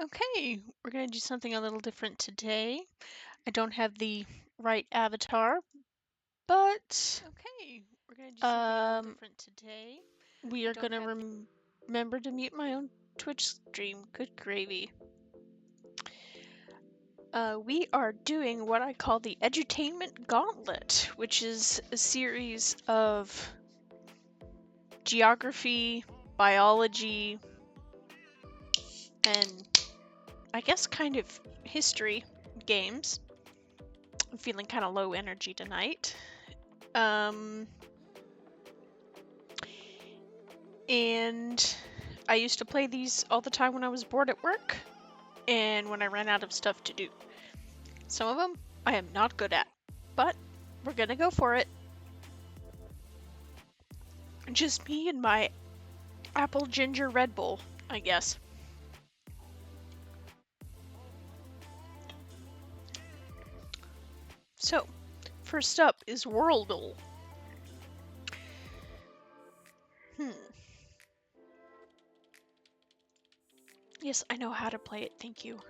Okay, we're going to do something a little different today. I don't have the right avatar, but We're going to do something a little different today. we are going to remember to mute my own Twitch stream. Good gravy. We are doing what I call the Edutainment Gauntlet, which is a series of geography, biology, and I guess kind of history games. I'm feeling kind of low energy tonight. And I used to play these all the time when I was bored at work and when I ran out of stuff to do. Some of them I am not good at, but we're gonna go for it. Just me and my apple ginger Red Bull, I guess. So, first up is Worldle. Yes, I know how to play it, thank you.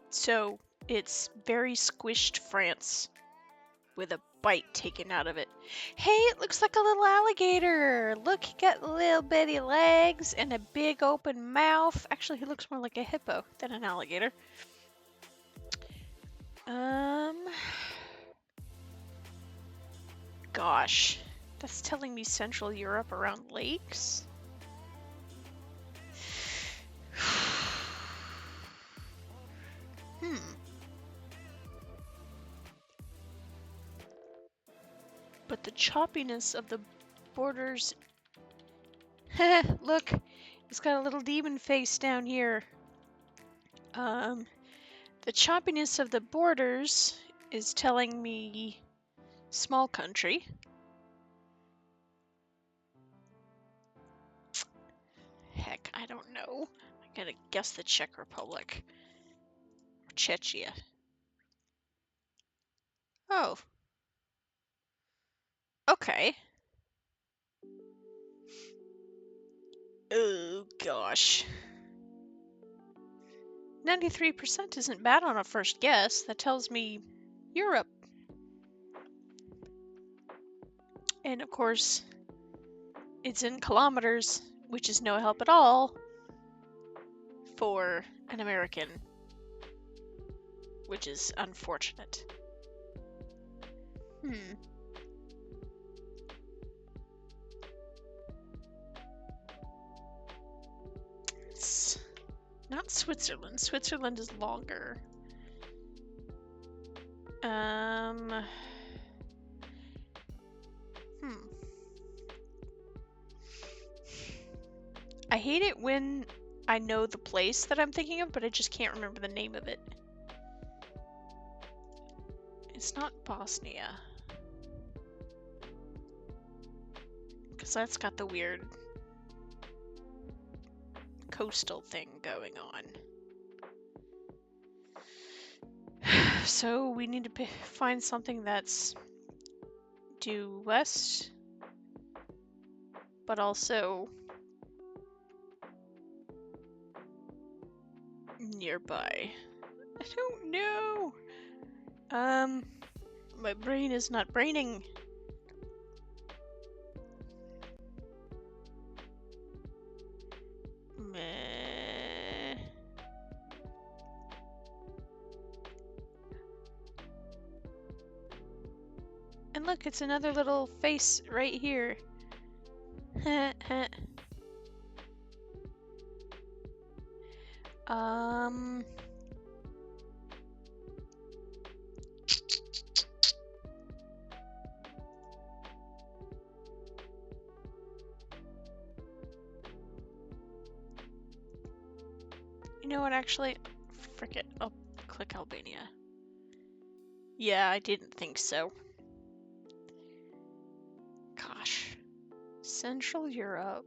So, it's very squished France with a bite taken out of it. Hey, it looks like a little alligator! Look, he got little bitty legs and a big open mouth. Actually, he looks more like a hippo than an alligator. Gosh, that's telling me Central Europe around lakes? But the choppiness of the borders... Look, he's got a little demon face down here. The choppiness of the borders is telling me small country. Heck, I don't know. I'm gonna guess the Czech Republic. Or Czechia. Oh. Okay. Oh, gosh. 93% isn't bad on a first guess. That tells me Europe. And of course, it's in kilometers, which is no help at all for an American, which is unfortunate. It's not Switzerland. Switzerland is longer. I hate it when I know the place that I'm thinking of, but I just can't remember the name of it. It's not Bosnia. Because that's got the weird coastal thing going on. So we need to find something that's due west, but also nearby. I don't know. My brain is not braining. Meh. And look, it's another little face right here. You know what, actually, frick it, I'll click Albania. Yeah, I didn't think so. Gosh. Central Europe.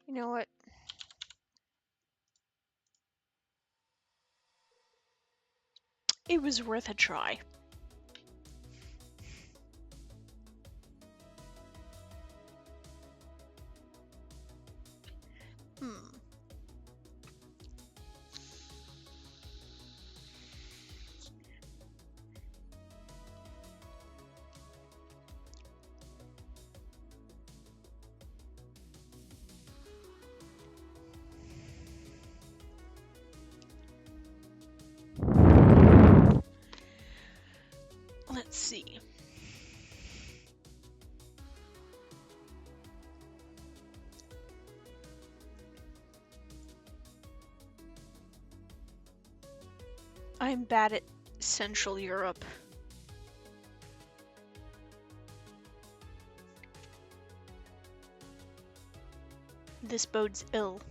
You know what? It was worth a try. Let's see. I'm bad at Central Europe. This bodes ill.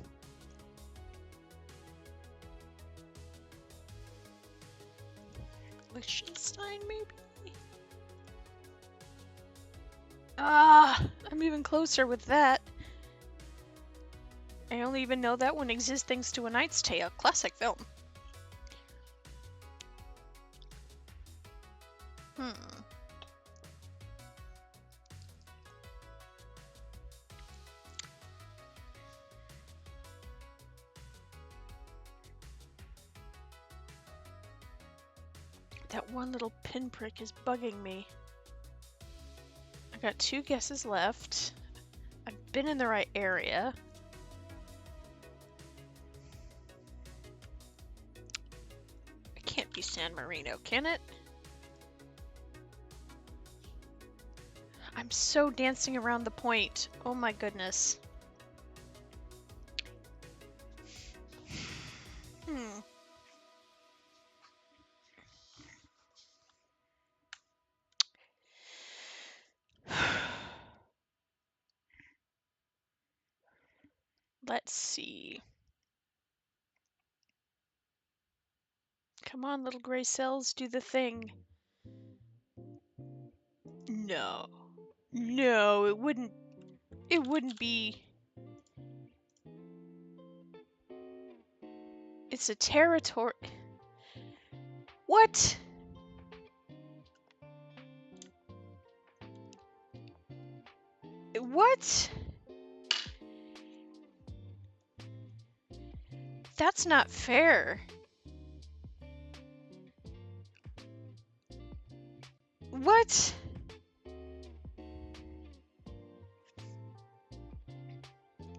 Liechtenstein, maybe? Ah, I'm even closer with that. I only even know that one exists thanks to A Knight's Tale, classic film. That one little pinprick is bugging me. I got 2 guesses left. I've been in the right area. It can't be San Marino, can it? I'm so dancing around the point. Oh my goodness. Let's see. Come on, little gray cells, do the thing. No. No, it wouldn't be. It's a territory. What? What? That's not fair. What?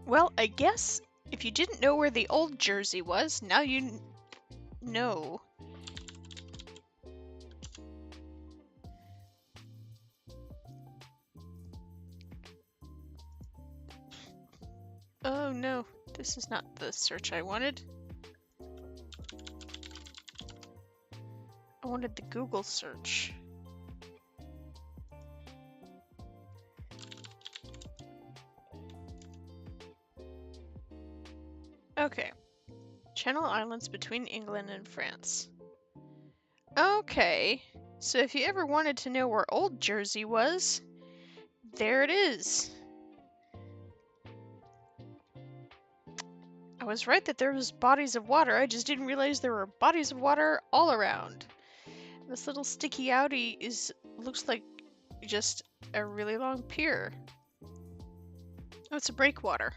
Well, I guess if you didn't know where the old Jersey was, now you know. Oh no, this is not the search I wanted. I wanted the Google search. Okay. Channel Islands between England and France. Okay. So if you ever wanted to know where Old Jersey was, there it is. I was right that there was bodies of water. I just didn't realize there were bodies of water all around. This little sticky outie looks like just a really long pier. Oh, it's a breakwater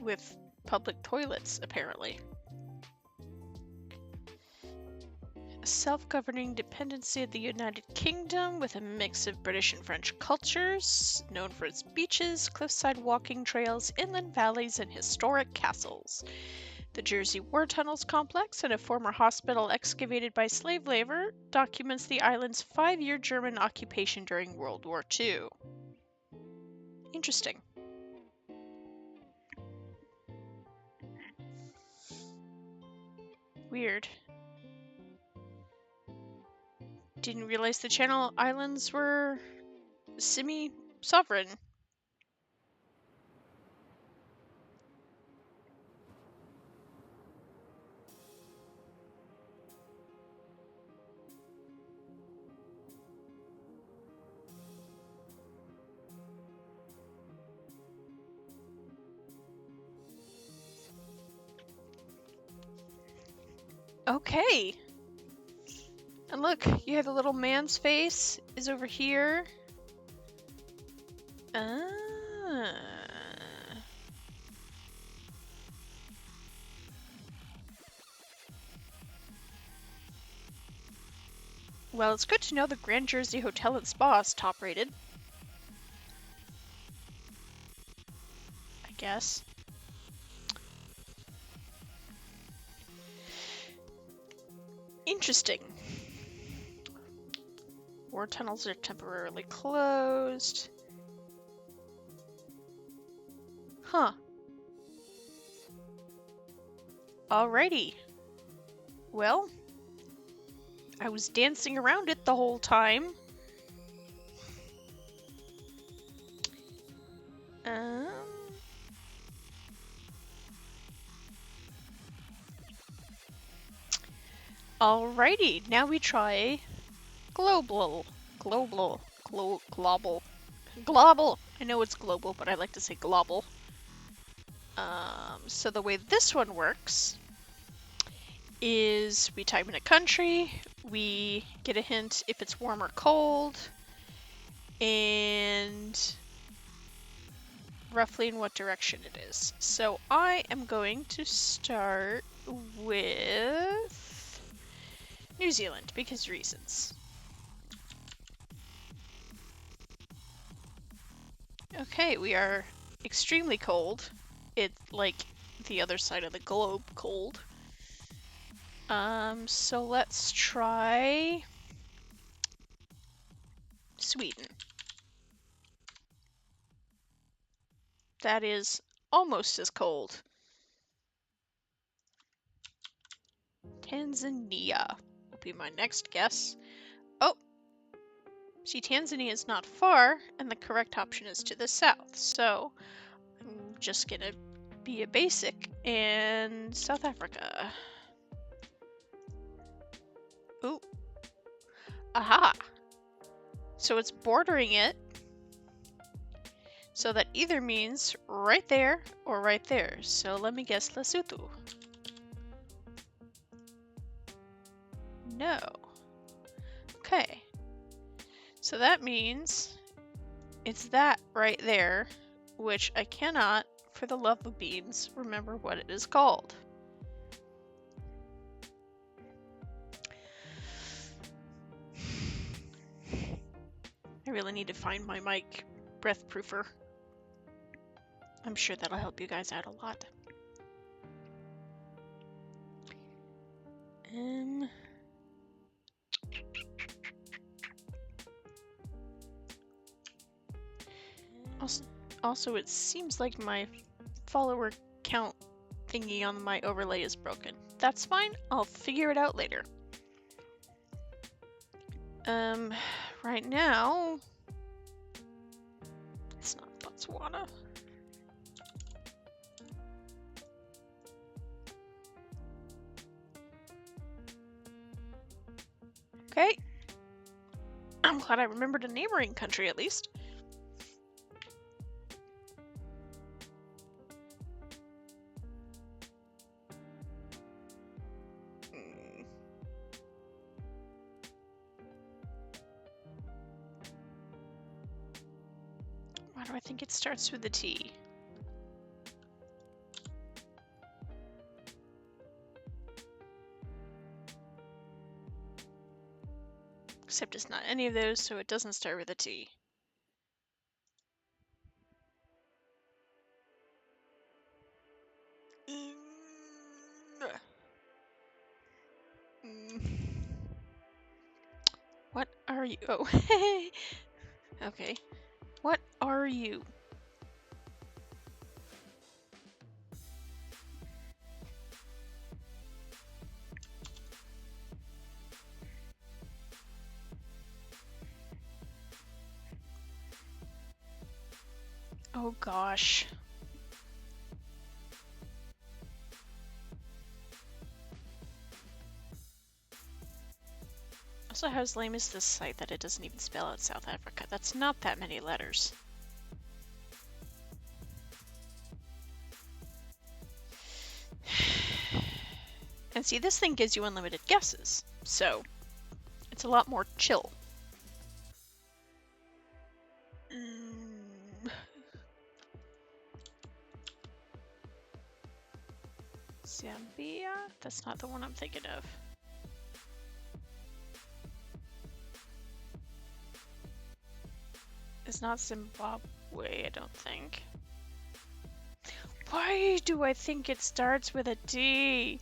with public toilets, apparently. A self-governing dependency of the United Kingdom with a mix of British and French cultures, known for its beaches, cliffside walking trails, inland valleys, and historic castles. The Jersey War Tunnels complex and a former hospital excavated by slave labor documents the island's 5-year German occupation during World War II. Interesting. Weird. Didn't realize the Channel Islands were semi-sovereign. Okay. And look, you have a little man's face is over here. Well, it's good to know the Grand Jersey Hotel and Spa is top rated. I guess. Interesting. War tunnels are temporarily closed. Huh. Alrighty. Well, I was dancing around it the whole time. Alrighty, now we try Globle. Globle. Globle. Globle. I know it's global, but I like to say Globle. So the way this one works is we type in a country, we get a hint if it's warm or cold, and roughly in what direction it is. So I am going to start with New Zealand, because reasons. Okay, we are extremely cold. It's like the other side of the globe cold. So let's try Sweden. That is almost as cold. Tanzania will be my next guess. Oh! See, Tanzania is not far, and the correct option is to the south, so I'm just gonna be a basic and South Africa. Ooh. Aha! So it's bordering it, so that either means right there or right there. So let me guess Lesotho. No. Okay. So that means it's that right there, which I cannot, for the love of beans, remember what it is called. I really need to find my mic breath proofer. I'm sure that'll help you guys out a lot. Also, it seems like my follower count thingy on my overlay is broken. That's fine, I'll figure it out later. Right now, it's not Botswana. Okay. I'm glad I remembered a neighboring country at least. Why do I think it starts with a T? Except it's not any of those, so it doesn't start with a T. What are you? Oh, hey. Okay. What are you? Oh gosh. Also, how lame is this site that it doesn't even spell out South Africa? That's not that many letters. And see, this thing gives you unlimited guesses, so it's a lot more chill. Zambia? That's not the one I'm thinking of. It's not Zimbabwe, I don't think. Why do I think it starts with a D?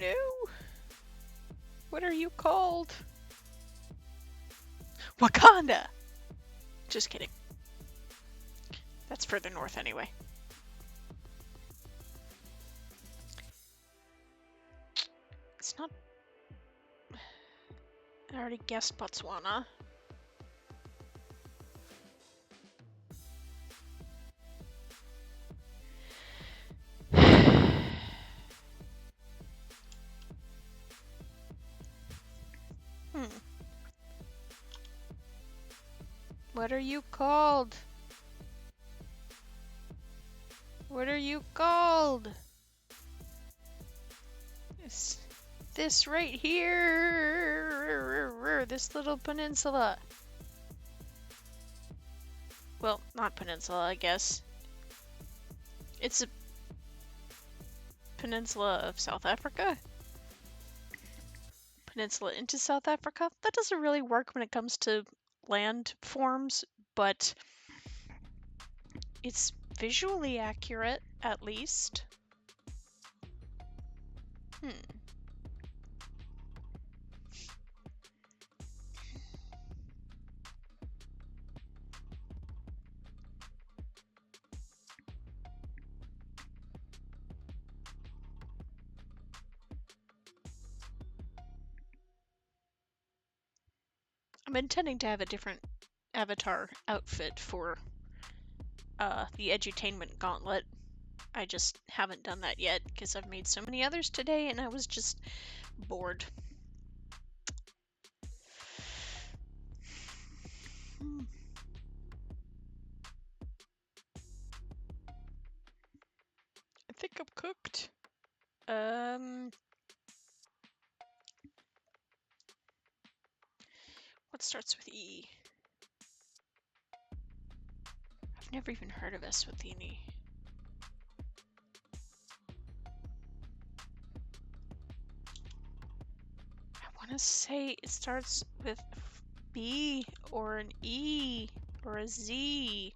no! What are you called? Wakanda! Just kidding. That's further north anyway. It's not... I already guessed Botswana. What are you called? What are you called? This right here, this little peninsula. Well, not peninsula, I guess. It's a peninsula of South Africa. Peninsula into South Africa. That doesn't really work when it comes to land forms, but it's visually accurate, at least. I'm intending to have a different avatar outfit for the Edutainment Gauntlet. I just haven't done that yet because I've made so many others today and I was just bored. I think I'm cooked. What starts with E? I've never even heard of Eswatini. I want to say it starts with B or an E or a Z.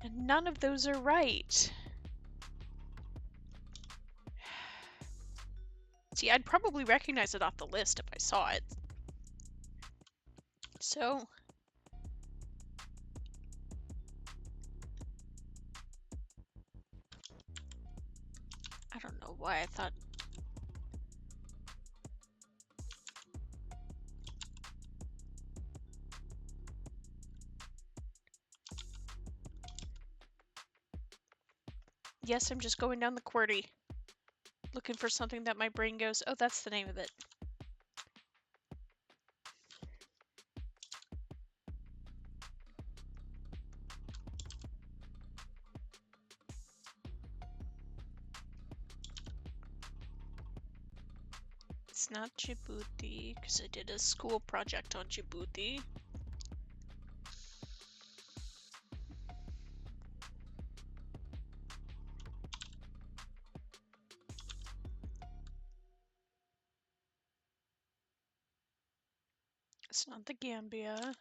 And none of those are right. See, I'd probably recognize it off the list if I saw it. So... I don't know why I thought... Yes, I'm just going down the QWERTY. Looking for something that my brain goes, oh, that's the name of it. It's not Djibouti, because I did a school project on Djibouti. It's not the Gambia.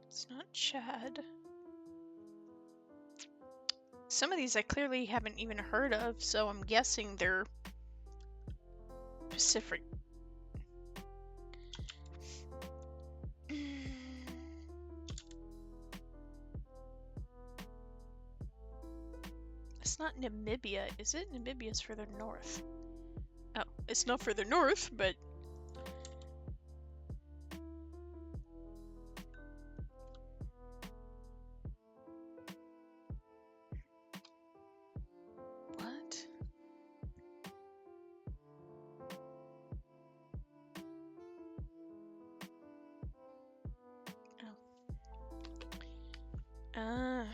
It's not Chad. Some of these I clearly haven't even heard of, so I'm guessing they're Pacific. It's not Namibia, is it? Namibia's further north. Oh, it's not further north, but... What? Oh.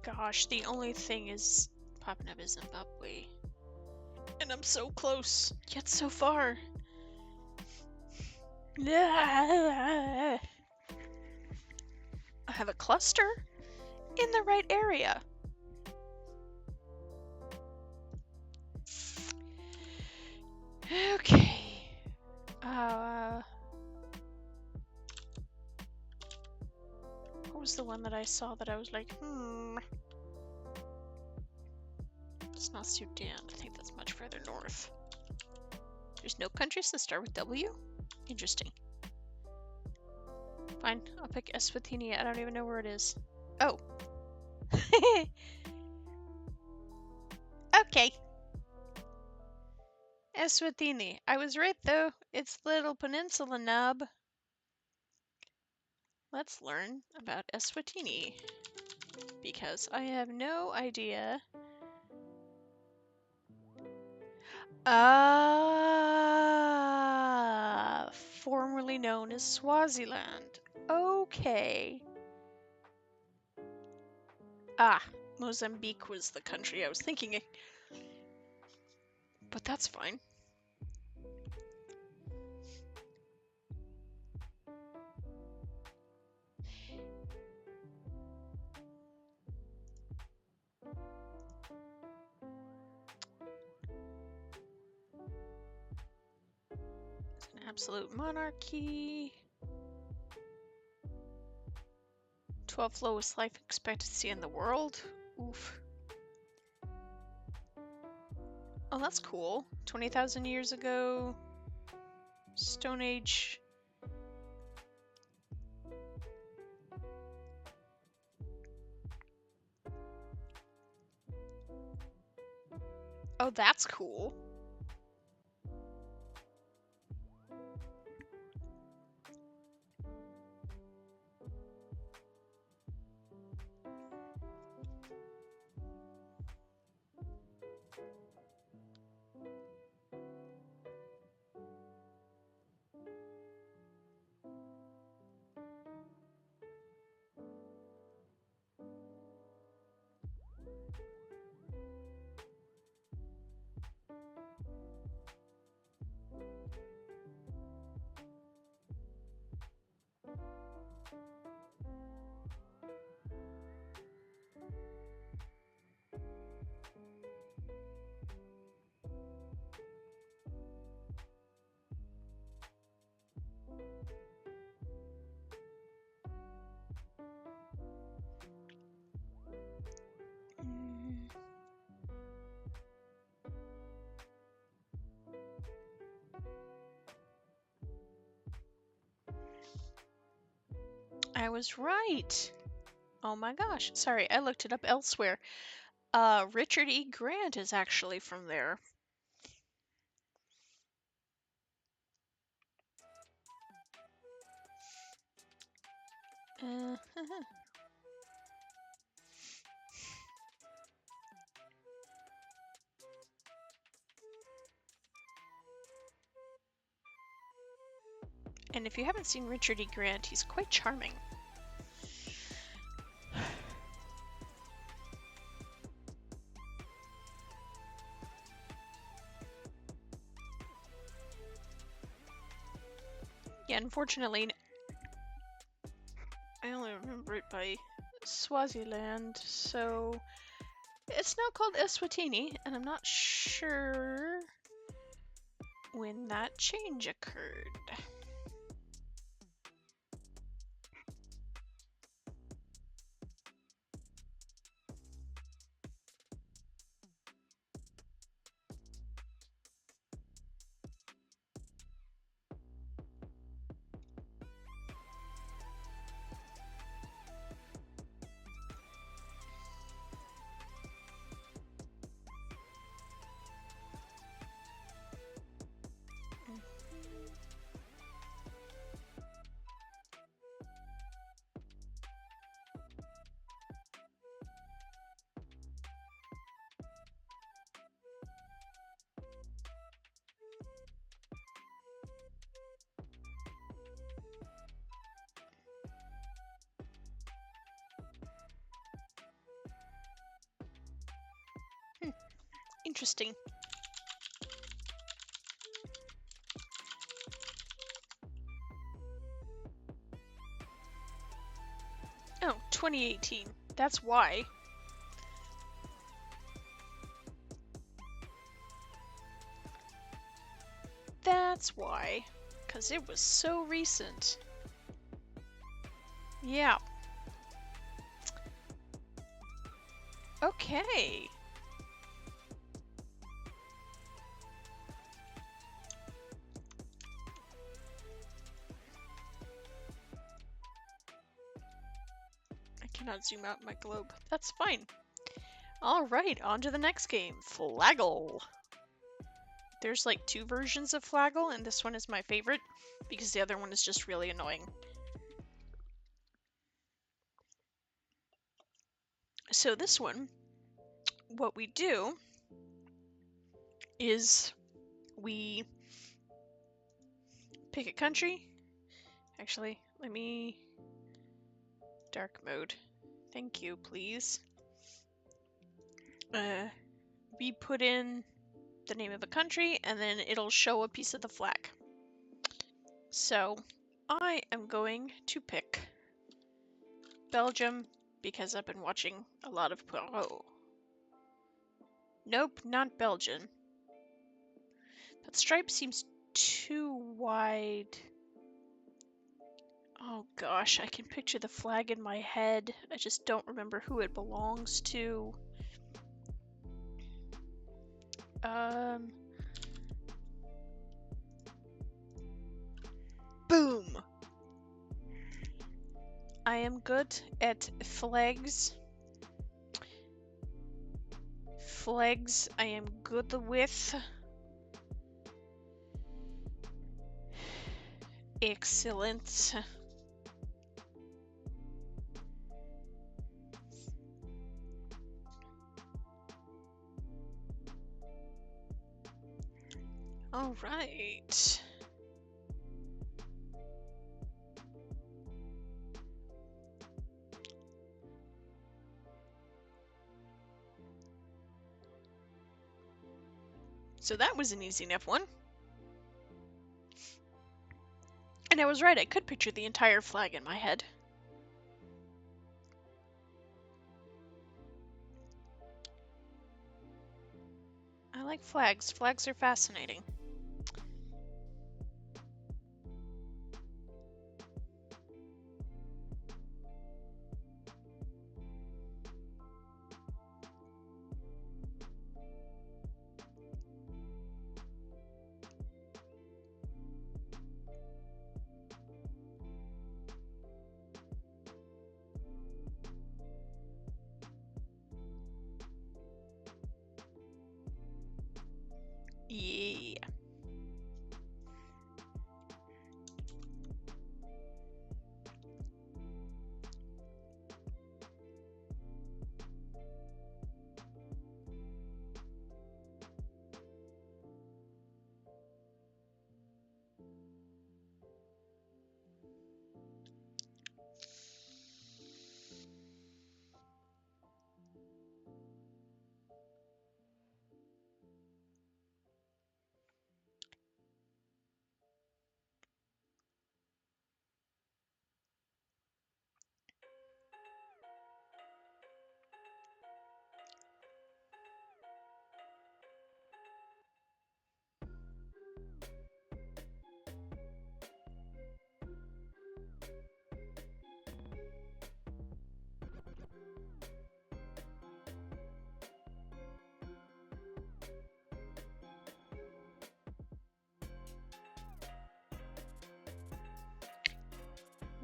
Gosh, the only thing is popping up is Zimbabwe. And I'm so close, yet so far. I have a cluster in the right area. Okay. What was the one that I saw that I was like, It's not Sudan. I think that's much further north. There's no countries that start with W? Interesting. Fine, I'll pick Eswatini. I don't even know where it is. Oh. Okay. Eswatini. I was right though. It's the little peninsula nub. Let's learn about Eswatini. Because I have no idea. Formerly known as Swaziland. Okay. Mozambique was the country I was thinking of. But that's fine. It's an absolute monarchy. 12th lowest life expectancy in the world. Oof. Oh, that's cool. 20,000 years ago. Stone Age. Oh, that's cool. I was right. Oh my gosh. Sorry, I looked it up elsewhere. Richard E. Grant is actually from there. And if you haven't seen Richard E. Grant, he's quite charming. Yeah, unfortunately, I only remember it by Swaziland, so it's now called Eswatini, and I'm not sure when that change occurred. Interesting. Oh, 2018. That's why. That's why. Because it was so recent. Yeah. Okay. I cannot zoom out my globe. That's fine. Alright, on to the next game. Flagle. There's like 2 versions of Flagle, and this one is my favorite because the other one is just really annoying. So this one, what we do is we pick a country. Actually, let me... Dark mode. Thank you, please. We put in the name of a country, and then it'll show a piece of the flag. So, I am going to pick Belgium, because I've been watching a lot of... Oh. Nope, not Belgium. That stripe seems too wide. Oh gosh, I can picture the flag in my head. I just don't remember who it belongs to. Boom! I am good at flags. Flags I am good with. Excellent. All right. So that was an easy enough one. And I was right, I could picture the entire flag in my head. I like flags. Flags are fascinating. Yeah.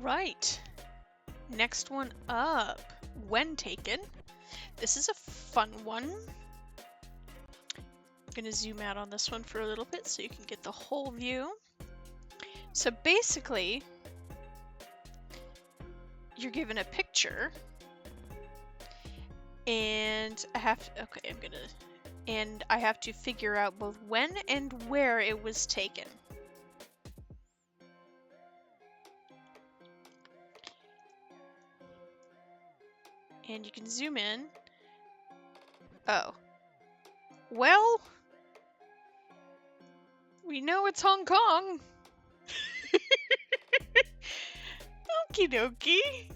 Right. Next one up. WhenTaken. This is a fun one. I'm gonna zoom out on this one for a little bit so you can get the whole view. So basically, you're given a picture, and I have to, okay, and I have to figure out both when and where it was taken. And you can zoom in. Oh. Well, we know it's Hong Kong. Okie dokie.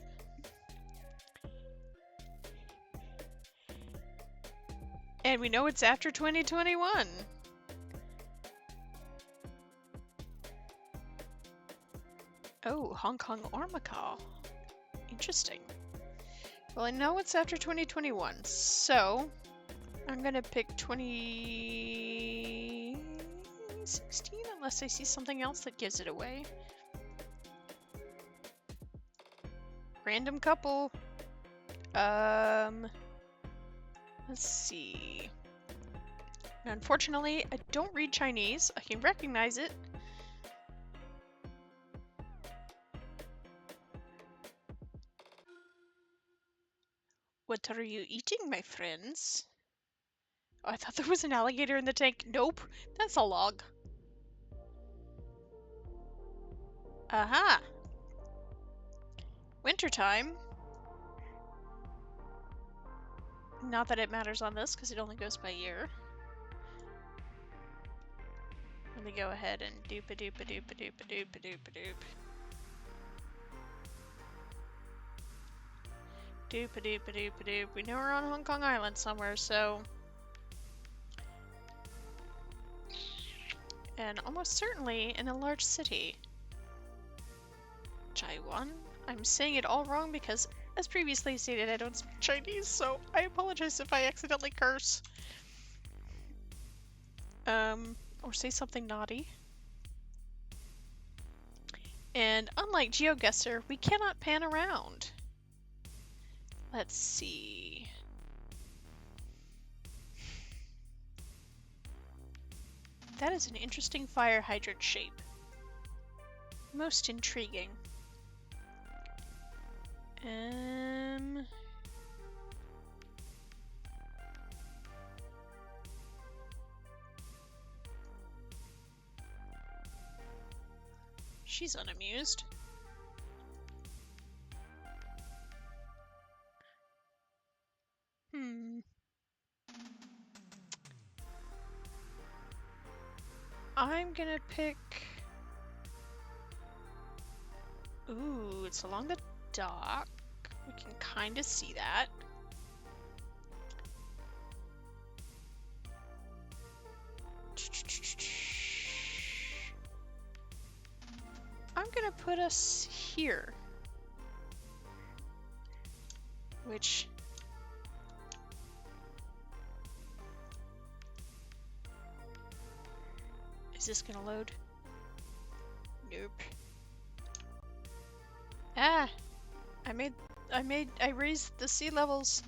And we know it's after 2021. Oh, Hong Kong Ormacaw. Interesting. Well, I know it's after 2021, so I'm gonna pick 2016 unless I see something else that gives it away. Random couple. Let's see. Now, unfortunately, I don't read Chinese. I can recognize it. What are you eating, my friends? Oh, I thought there was an alligator in the tank. Nope, that's a log. Aha! Wintertime. Not that it matters on this, because it only goes by year. Let me go ahead and doop-a-doop-a-doop-a-doop-a-doop-a-doop-a-doop. Doop-a-doop-a-doop-a-doop. We know we're on Hong Kong Island somewhere, so... And almost certainly in a large city. Taiwan? I'm saying it all wrong because, as previously stated, I don't speak Chinese, so I apologize if I accidentally curse. Or say something naughty. And unlike GeoGuessr, we cannot pan around. Let's see. That is an interesting fire hydrant shape. Most intriguing. She's unamused. I'm gonna pick... Ooh, it's along the dock. We can kind of see that. I'm gonna put us here. Which... Is this gonna load? Nope. Ah! I raised the sea levels.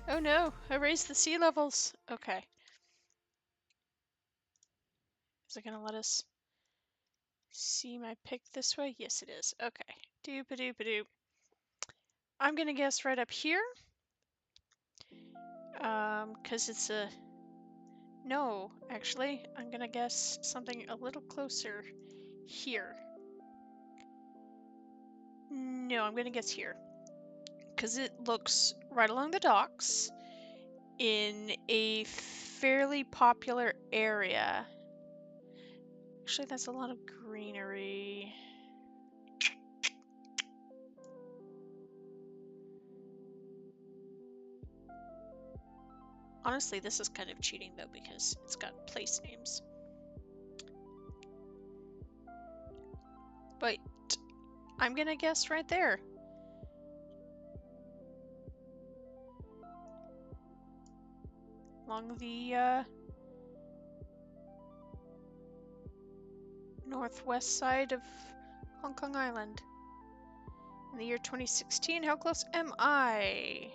Oh no, I raised the sea levels. Okay. Is it gonna let us see my pick this way? Yes, it is. Okay. Doop-a-doop-a-doop. I'm gonna guess right up here. 'Cause it's a... No, actually, I'm gonna guess something a little closer here. No, I'm gonna guess here. Because it looks right along the docks in a fairly popular area. Actually, that's a lot of greenery. Honestly, this is kind of cheating though because it's got place names. But I'm gonna guess right there. Along the northwest side of Hong Kong Island. In the year 2016, how close am I?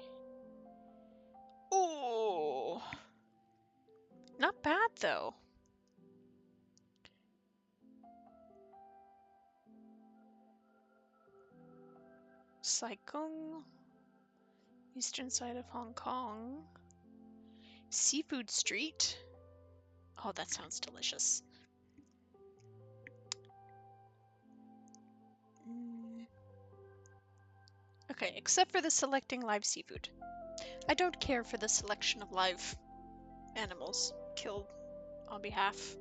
Oh, not bad though. Sai-kung, eastern side of Hong Kong. Seafood Street. Oh, that sounds delicious. Okay, except for the selecting live seafood. I don't care for the selection of live animals killed on behalf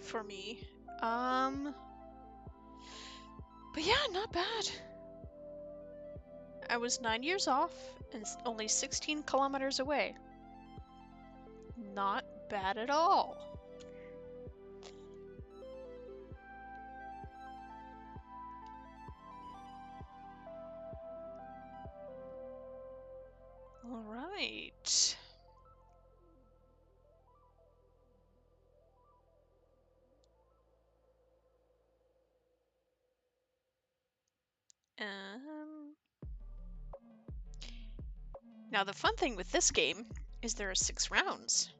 for me. But yeah, not bad. I was 9 years off and only 16 kilometers away. not bad at all. All right. Now the fun thing with this game is there are 6 rounds.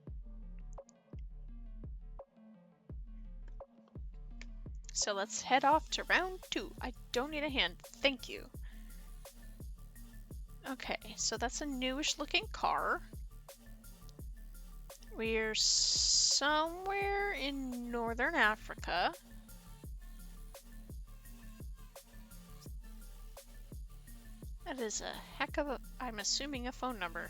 So let's head off to round 2. I don't need a hand, thank you. Okay, so that's a newish looking car. We're somewhere in northern Africa. That is a heck of a, I'm assuming, a phone number.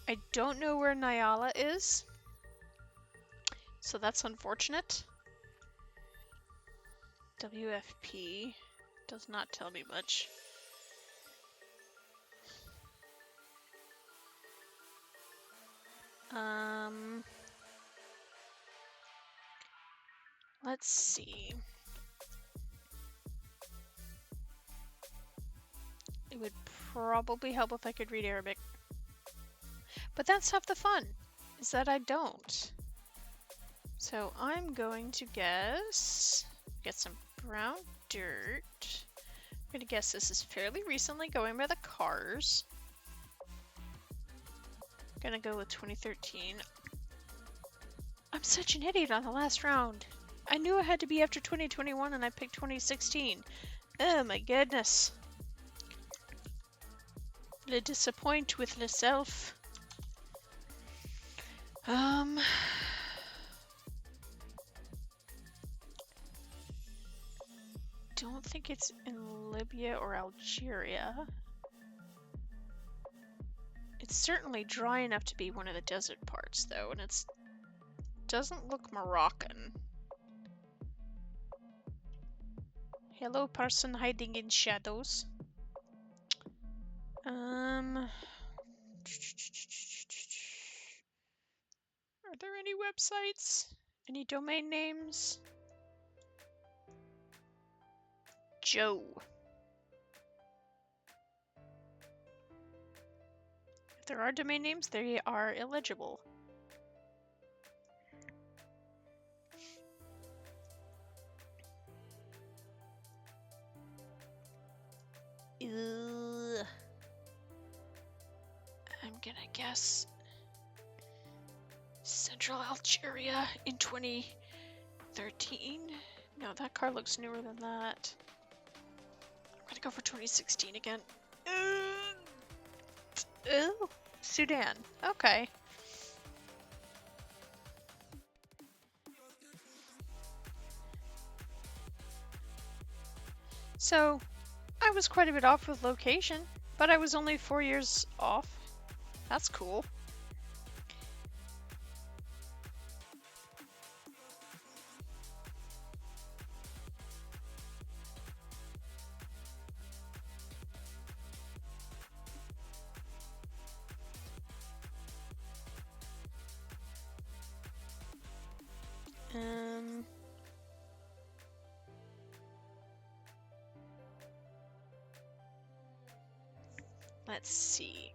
I don't know where Nyala is, so that's unfortunate. WFP does not tell me much. Let's see. It would probably help if I could read Arabic. But that's half the fun, is that I don't. So I'm going to guess, get some brown dirt. I'm going to guess this is fairly recently going by the cars. I'm going to go with 2013. I'm such an idiot on the last round. I knew it had to be after 2021 and I picked 2016. Oh my goodness. Le disappoint with myself. Don't think it's in Libya or Algeria. It's certainly dry enough to be one of the desert parts though, and it doesn't look Moroccan. Hello, person hiding in shadows. Are there any websites? Any domain names? Joe. If there are domain names, they are illegible. Ugh. I'm gonna guess Central Algeria in 2013. No, that car looks newer than that. I'm gonna go for 2016 again. Ooh, Sudan. Okay. So, I was quite a bit off with location, but I was only 4 years off. That's cool. Let's see.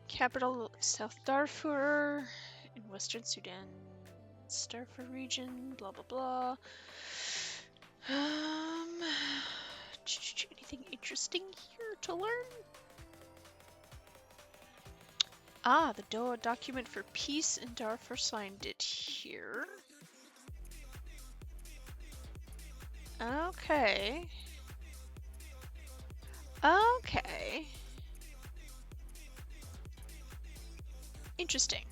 Capital South Darfur in Western Sudan. Darfur region, blah blah blah. Anything interesting here to learn? Ah, the Doha document for peace in Darfur signed it here. Okay. Okay. Interesting.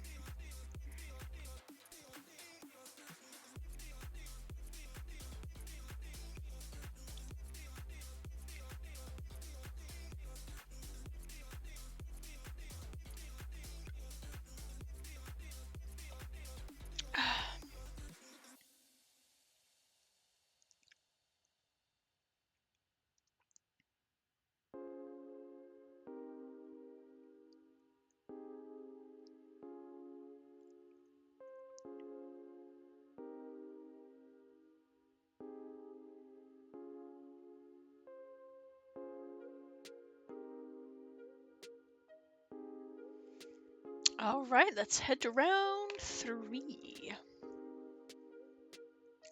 All right, let's head to round 3.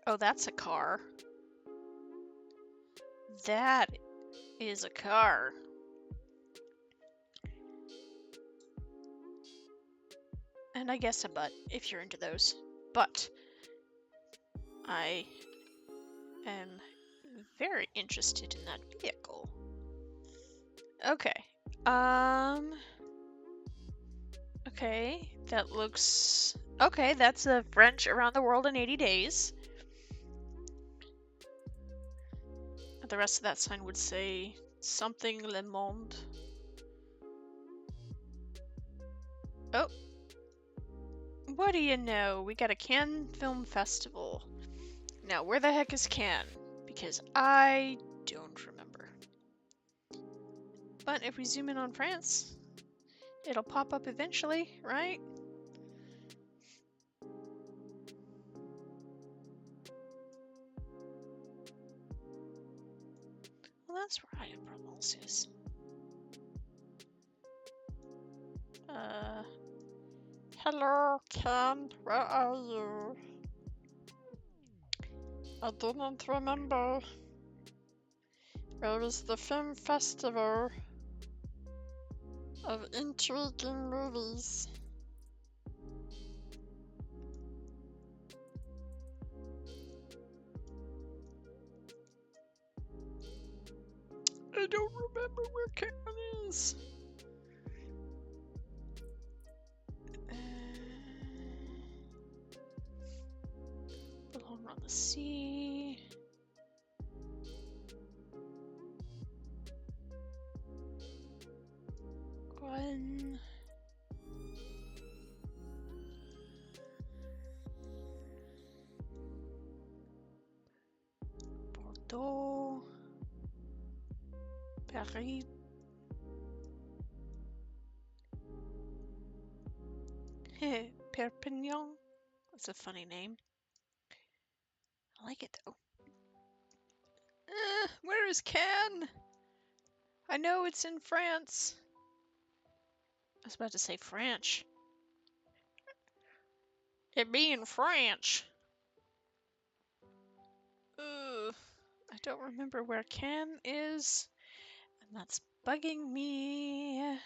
Oh, that's a car. That is a car. And I guess a butt, if you're into those. But I am very interested in that vehicle. Okay. Okay, that looks... Okay, that's a French around the world in 80 days. The rest of that sign would say something Le Monde. Oh. What do you know? We got a Cannes Film Festival. Now, where the heck is Cannes? Because I don't remember. But if we zoom in on France, it'll pop up eventually, right? Well, that's where Provence is. Hello, Ken, where are you? I didn't remember. Where is the film festival of intriguing movies? I don't remember where Cannes is. Along on the sea. One. Bordeaux. Paris. Perpignan. That's a funny name. I like it though. Where is Cannes? I know it's in France. I was about to say French. It be in French. I don't remember where Cannes is, and that's bugging me. I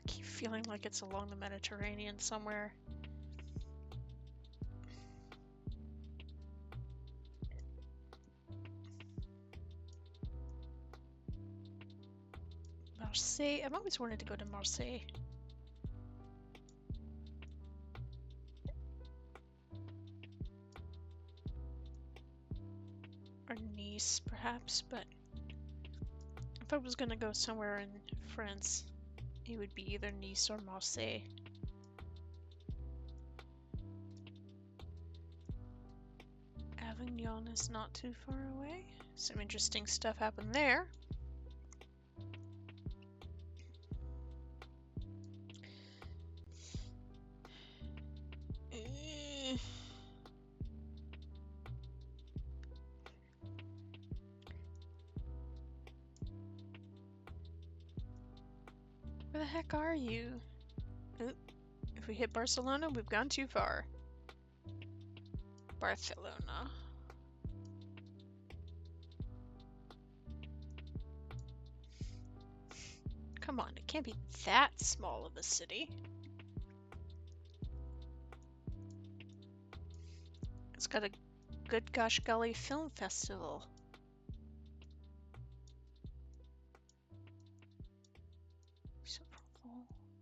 keep feeling like it's along the Mediterranean somewhere. Marseille. I've always wanted to go to Marseille. Or Nice, perhaps, but if I was gonna go somewhere in France, it would be either Nice or Marseille. Avignon is not too far away. Some interesting stuff happened there. Where the heck are you? Oop. If we hit Barcelona, we've gone too far. Barcelona. Come on, it can't be that small of a city. It's got a good gosh golly film festival.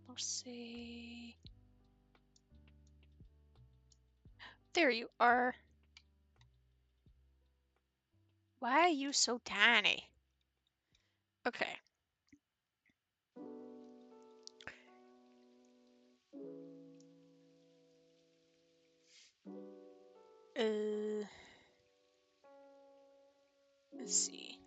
Marseille. There you are. Why are you so tiny? Okay. Let's see.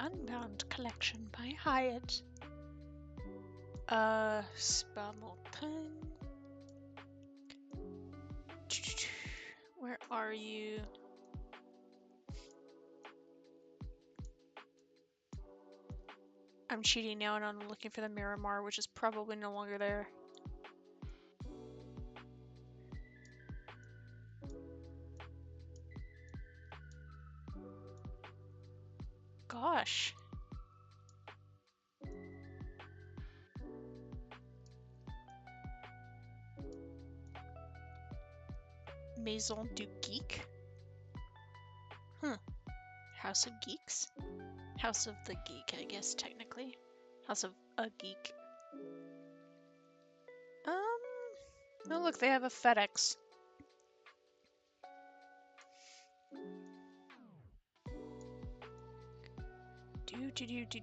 Unbound collection by Hyatt. Spamalton. Where are you? I'm cheating now and I'm looking for the Miramar, which is probably no longer there. Gosh. Maison du Geek? Huh. House of Geeks? House of the Geek, I guess, technically. House of a Geek. Oh look, they have a FedEx.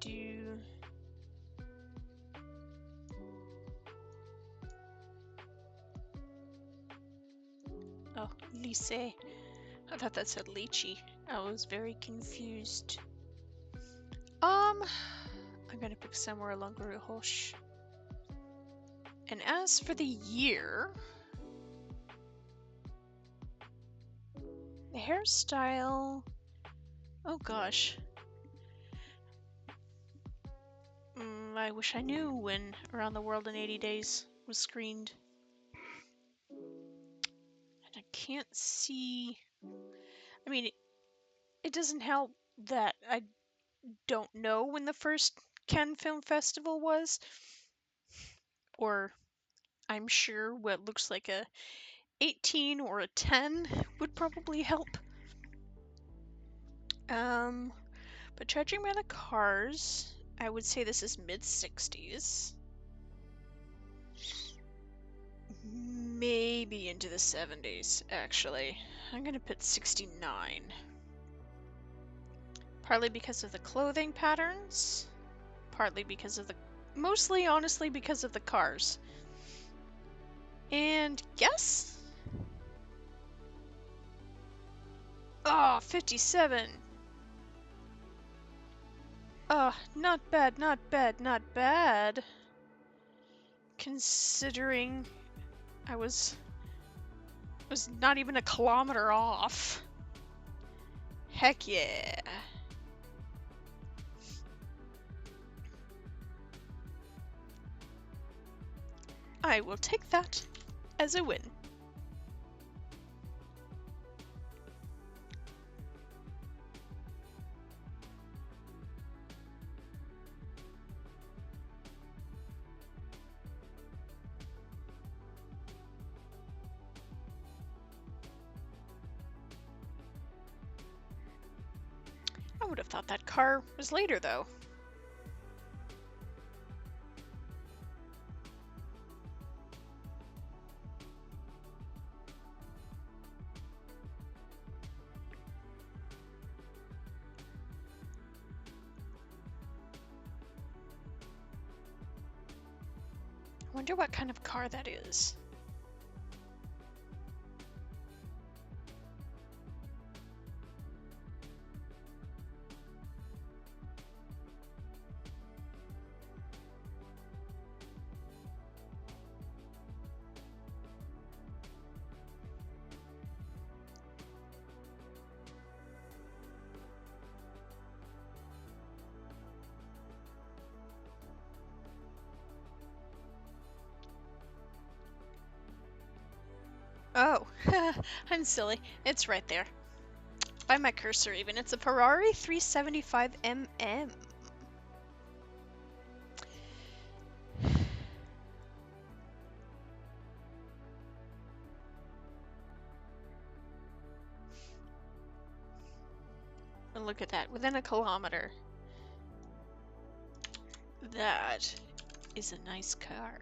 Do. Oh, lycée. I thought that said lychee. I was very confused. I'm gonna pick somewhere along Rue Hoche. And as for the year, the hairstyle, oh gosh. I wish I knew when Around the World in 80 Days was screened. And I can't see, I mean, it doesn't help that I don't know when the first Cannes Film Festival was, or I'm sure what looks like a 18 or a 10 would probably help. But judging by the cars, I would say this is mid-60s. Maybe into the 70s, actually. I'm gonna put 69. Partly because of the clothing patterns, partly because of the... mostly, honestly, because of the cars. And guess? Oh, 57! Oh, not bad, not bad, not bad. Considering I was not even a kilometer off. Heck yeah. I will take that as a win. I would have thought that car was later, though. I wonder what kind of car that is. Oh, I'm silly. It's right there. By my cursor even. It's a Ferrari 375 MM. And look at that, within a kilometer. That is a nice car.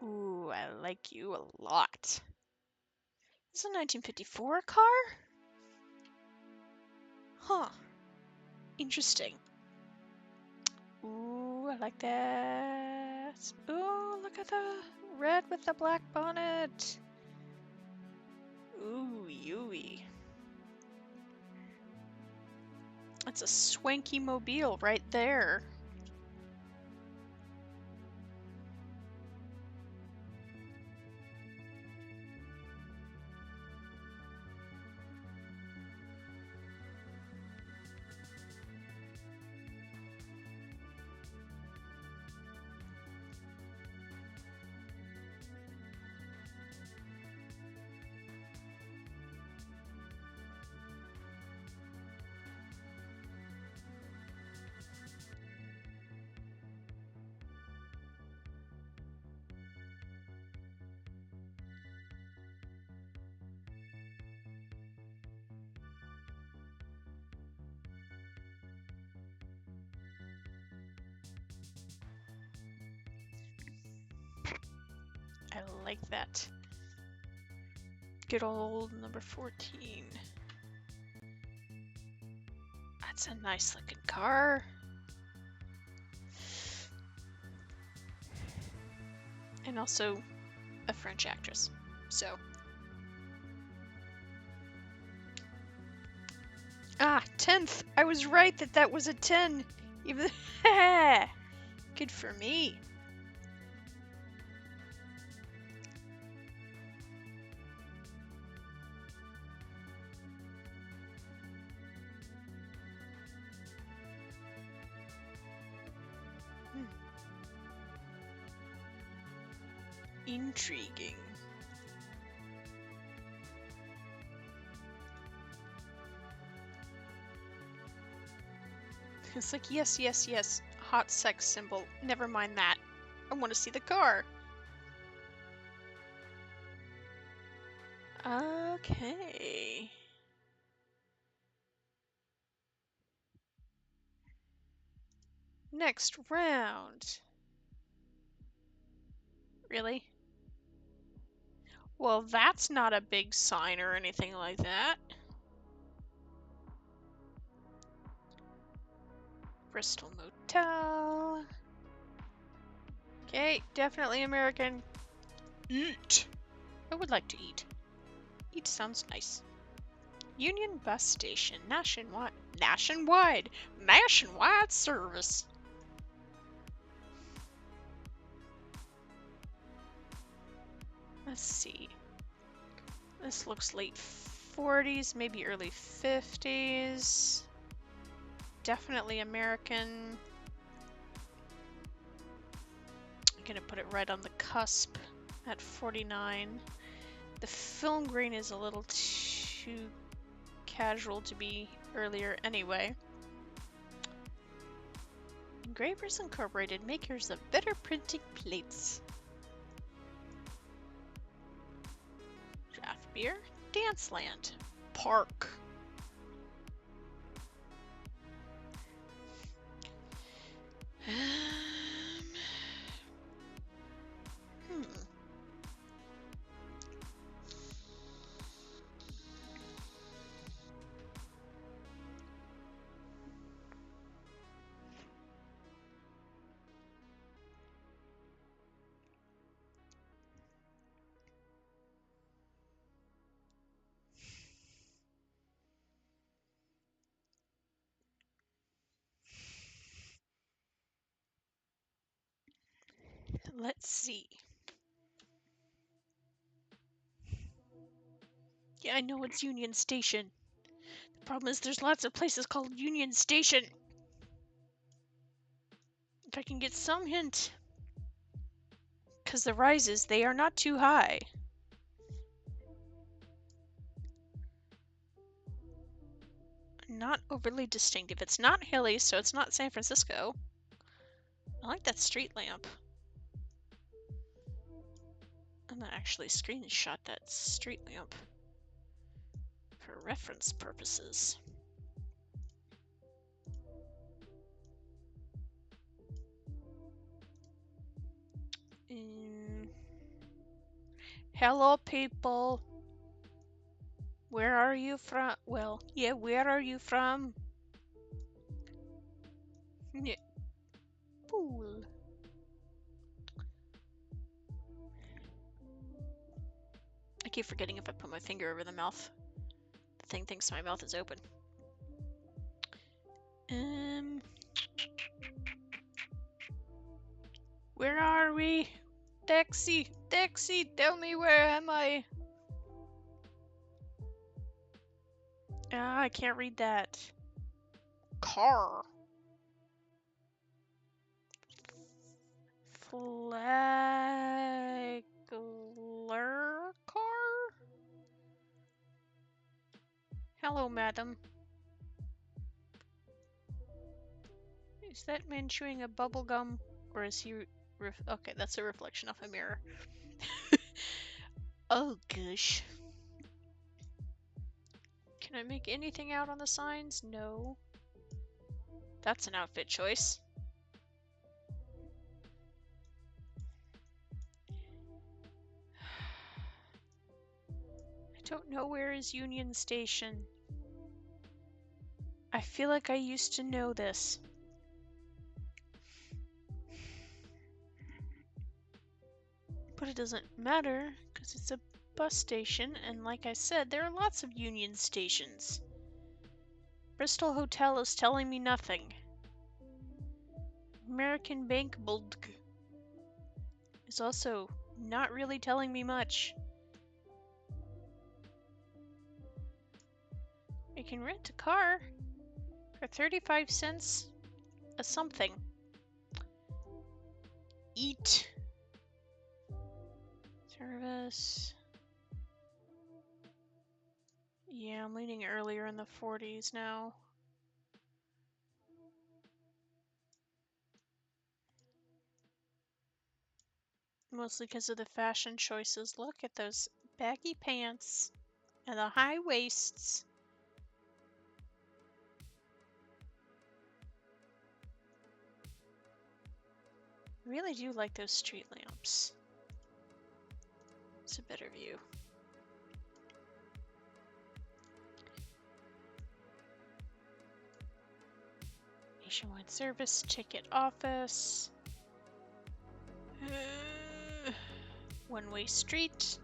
Ooh, I like you a lot. This is a 1954 car? Huh. Interesting. Ooh, I like that. Ooh, look at the red with the black bonnet. Ooh, yooey. That's a swanky mobile right there. I like that. Good old number 14. That's a nice looking car. And also a French actress. So. Ah, 10th! I was right that that was a 10! Even good for me. Intriguing. It's like, yes, yes, yes. Hot sex symbol. Never mind that. I want to see the car. Okay. Next round. Really? Well, that's not a big sign or anything like that. Bristol Motel. Okay, definitely American. Eat. I would like to eat. Eat sounds nice. Union Bus Station. Nationwide service. Let's see. This looks late 40s, maybe early 50s. Definitely American. I'm gonna put it right on the cusp at 49. The film grain is a little too casual to be earlier anyway. Engravers Incorporated, makers of better printing plates. Draft beer, Danceland, Park. Let's see. Yeah, I know it's Union Station. The problem is there's lots of places called Union Station. If I can get some hint. Because the rises, they are not too high. Not overly distinctive. It's not hilly, so it's not San Francisco. I like that street lamp. I'm gonna actually screenshot that street lamp for reference purposes. Hello, people. Where are you from? Well, yeah, where are you from? Yeah. Pool. I keep forgetting if I put my finger over the mouth. The thing thinks my mouth is open. Where are we? Taxi! Taxi! Tell me, where am I? Ah, I can't read that. Car. Flagler car? Hello, madam. Is that man chewing a bubble gum? Or is he... okay, that's a reflection off a mirror. Oh, gosh. Can I make anything out on the signs? No. That's an outfit choice. I don't know where is Union Station. I feel like I used to know this. But it doesn't matter, because it's a bus station, and like I said, there are lots of Union stations. Bristol Hotel is telling me nothing. American Bank Bulg is also not really telling me much. I can rent a car for 35 cents a something. Eat. Service. Yeah, I'm leaning earlier in the 40s now. Mostly because of the fashion choices. Look at those baggy pants and the high waists. I really do like those street lamps. It's a better view. Nationwide service, ticket office. One-way street.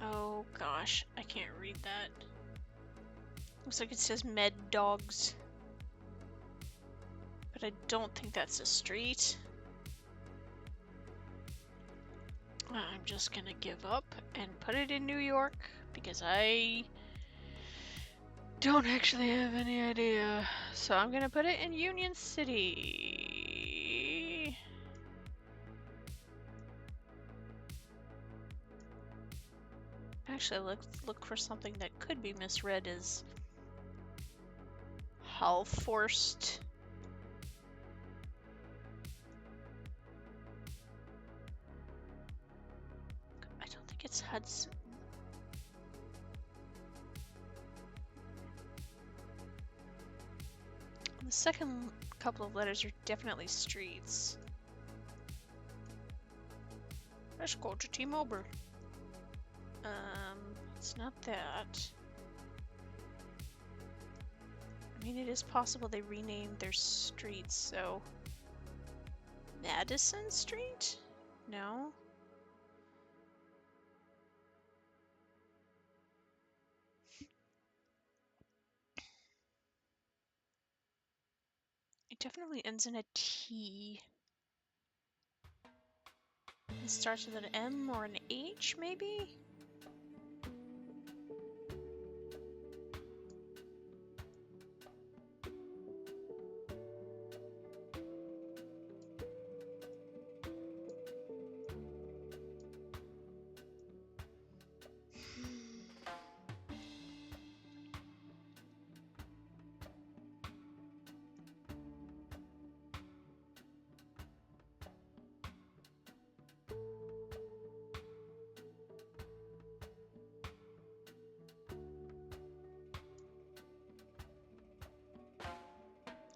Oh gosh, I can't read that. Looks like it says Med Dogs. But I don't think that's a street. I'm just gonna give up and put it in New York because I don't actually have any idea. So I'm gonna put it in Union City. Actually, let's look for something that could be misread as Halforst. I don't think it's Hudson. The second couple of letters are definitely streets. Let's go to T-Mobile. It's not that. I mean, it is possible they renamed their streets, so... Madison Street? No? It definitely ends in a T. It starts with an M or an H, maybe?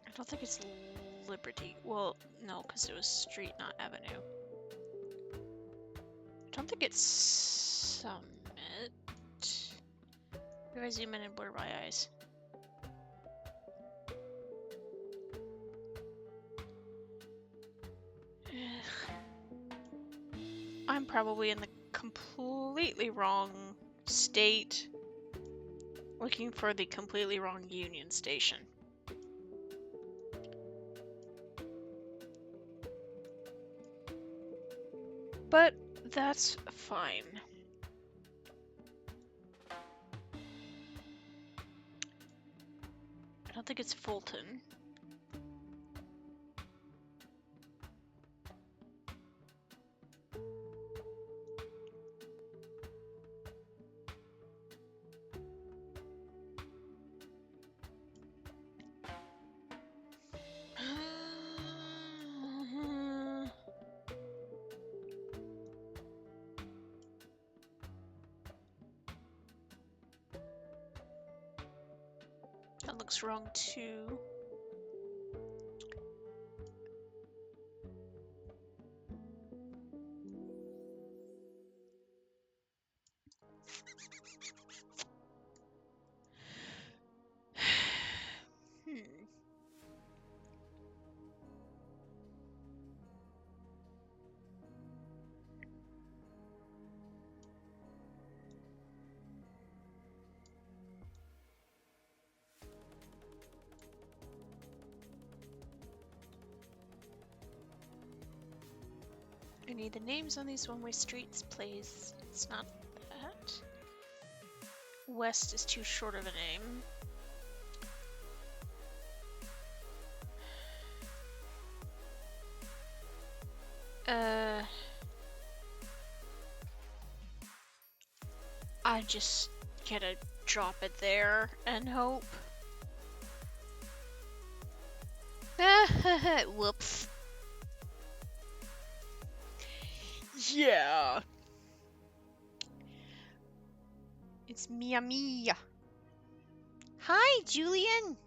I don't think it's Liberty. Well, no, because it was street, not avenue. I don't think it's Summit. Maybe I zoom in and blur my eyes. I'm probably in the completely wrong state looking for the completely wrong Union Station. But that's fine. I don't think it's Fulton. That looks wrong too. I need the names on these one-way streets, please. It's not that. West is too short of a name. I just gotta drop it there and hope. Whoops. Yeah. It's Mia Mia. Hi, Julian.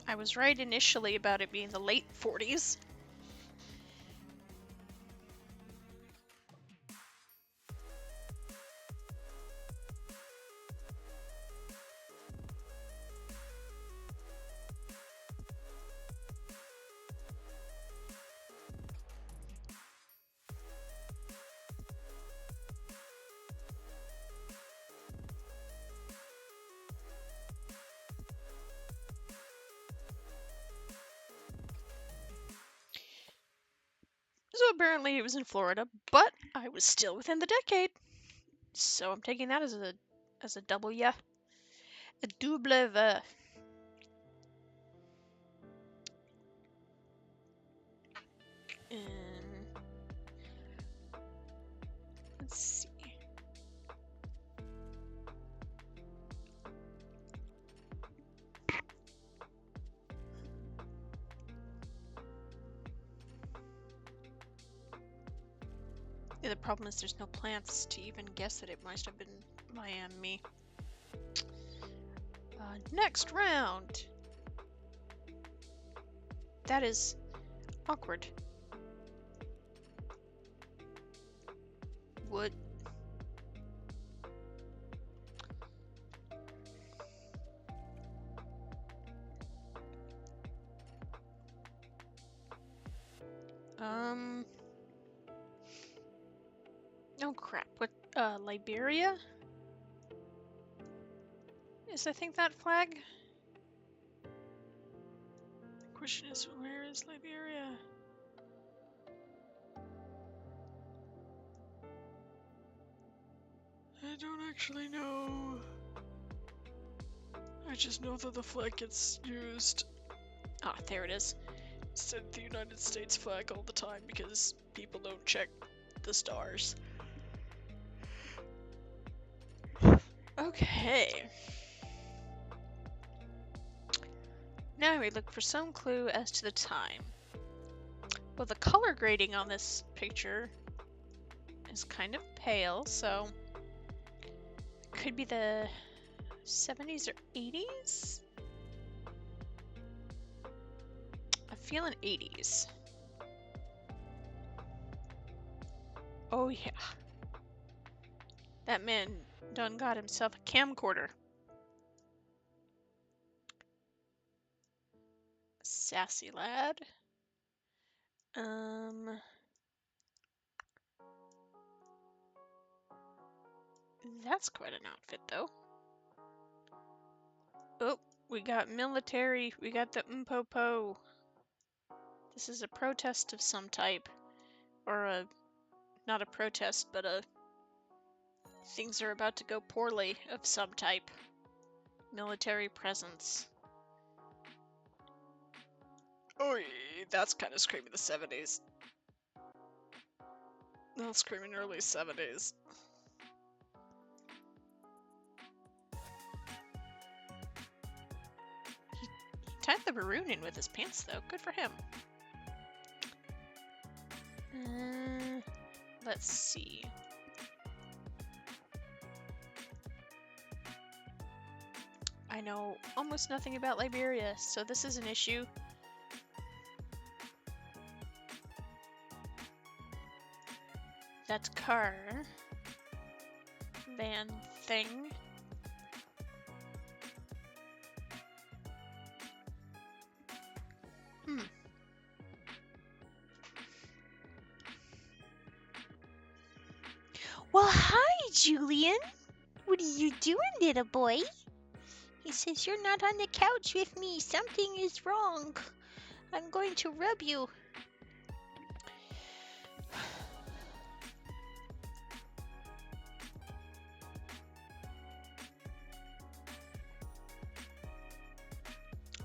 I was right initially about it being the late 40s. So apparently it was in Florida, but I was still within the decade. So I'm taking that as a W. A double V. Let's see. Yeah, the problem is there's no plants to even guess that it must have been Miami. Next round. That is awkward. Wood. Oh crap. What, Liberia? Is I think that flag? The question is, where is Liberia? I don't actually know. I just know that the flag gets used. Ah, there it is. Instead of the United States flag all the time because people don't check the stars. Okay. Now we look for some clue as to the time. Well, the color grading on this picture is kind of pale, so it could be the 70s or 80s? I'm feeling 80s. Oh yeah. That man done got himself a camcorder. Sassy lad. That's quite an outfit though. Oh, we got military, we got the Mpopo. This is a protest of some type. Or not a protest, but things are about to go poorly of some type. Military presence. Oh, that's kind of screaming the 70s. That's screaming early 70s. He tied the maroon in with his pants, though. Good for him. Let's see. I know almost nothing about Liberia, so this is an issue. That car. Van thing. Well, hi, Julian. What are you doing, little boy? He says you're not on the couch with me. Something is wrong. I'm going to rub you.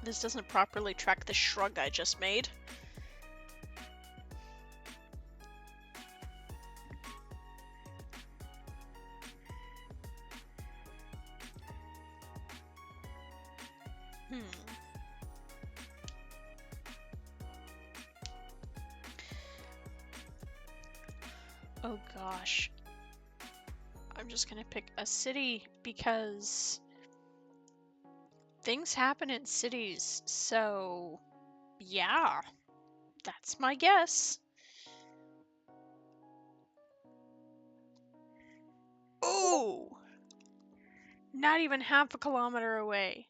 This doesn't properly track the shrug I just made. Oh gosh. I'm just gonna pick a city because things happen in cities, so yeah, that's my guess. Oh! Not even half a kilometer away.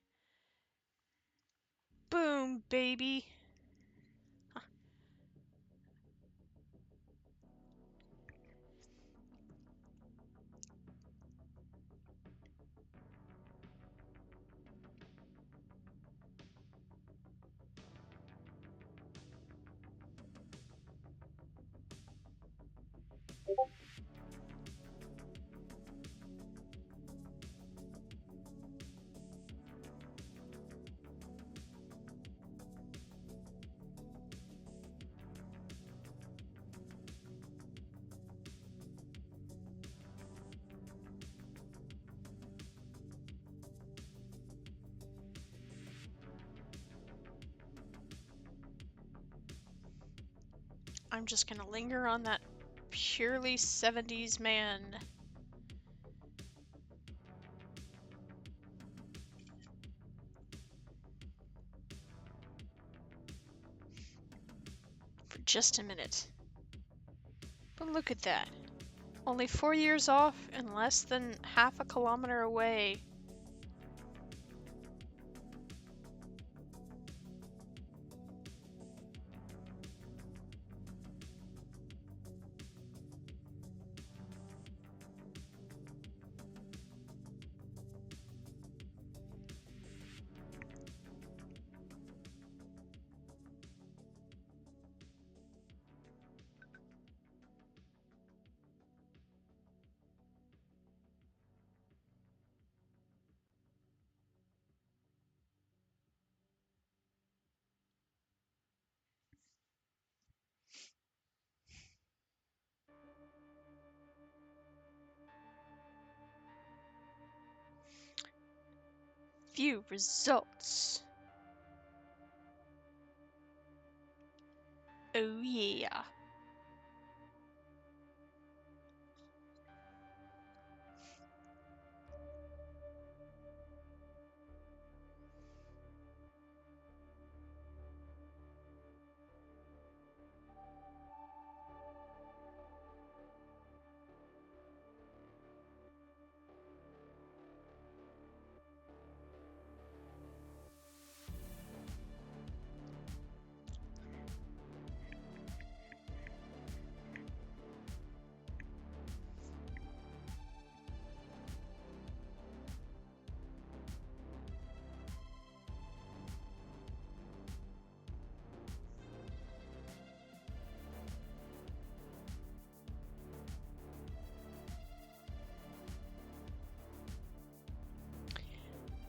Boom, baby. I'm just gonna linger on that purely 70s man. For just a minute. But look at that. Only 4 years off and less than half a kilometer away. View results. Oh yeah.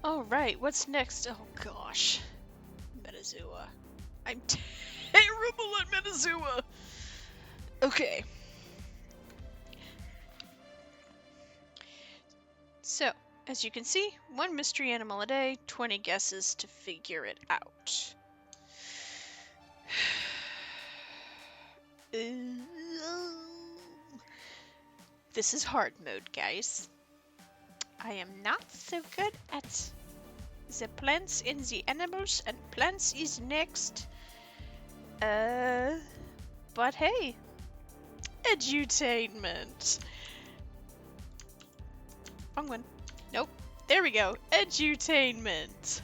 Alright, what's next? Oh gosh. Metazooa. I'm terrible at Metazooa! Okay. So, as you can see, 1 mystery animal a day, 20 guesses to figure it out. This is hard mode, guys. I am not so good at the plants and the animals, and plants is next. But hey, edutainment. Wrong one. Nope. There we go. Edutainment.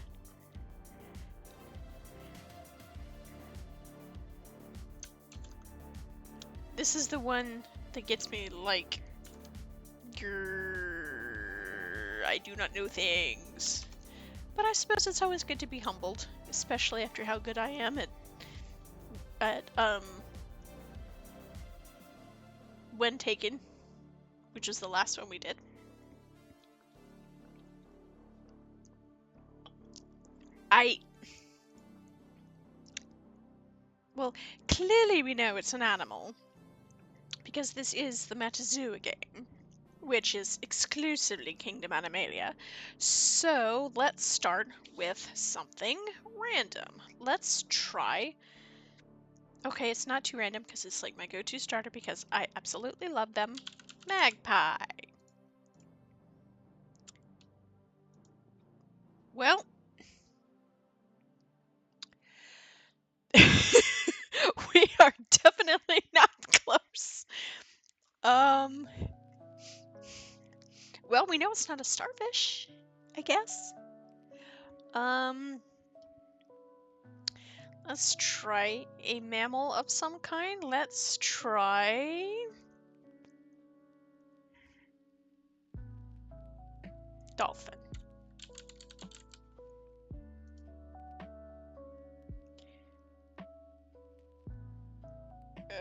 This is the one that gets me like, I do not know things. But I suppose it's always good to be humbled, especially after how good I am at WhenTaken, which was the last one we did. Well, clearly we know it's an animal, because this is the Metazooa game, which is exclusively Kingdom Animalia. So let's start with something random. Let's try... Okay, it's not too random because it's like my go-to starter because I absolutely love them. Magpie. Well... we are definitely not close. Well, we know it's not a starfish, I guess. Let's try a mammal of some kind. Let's try... dolphin.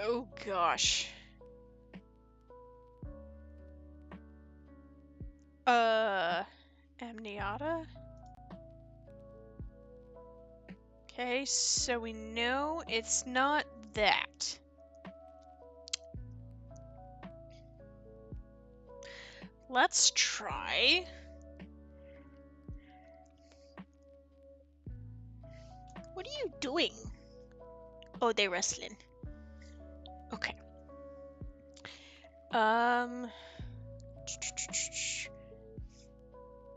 Oh gosh. Amniota? Okay, so we know it's not that. Let's try... What are you doing? Oh, they're wrestling. Okay.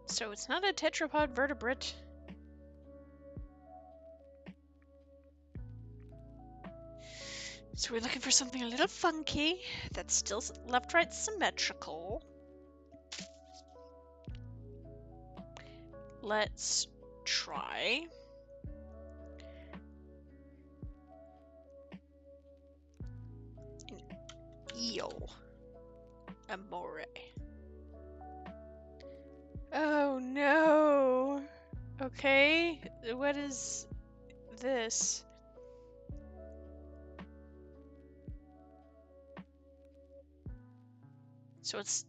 So it's not a tetrapod vertebrate. So we're looking for something a little funky that's still left-right symmetrical. Let's try... an eel. Amore. Oh no! Okay, what is this? So it's...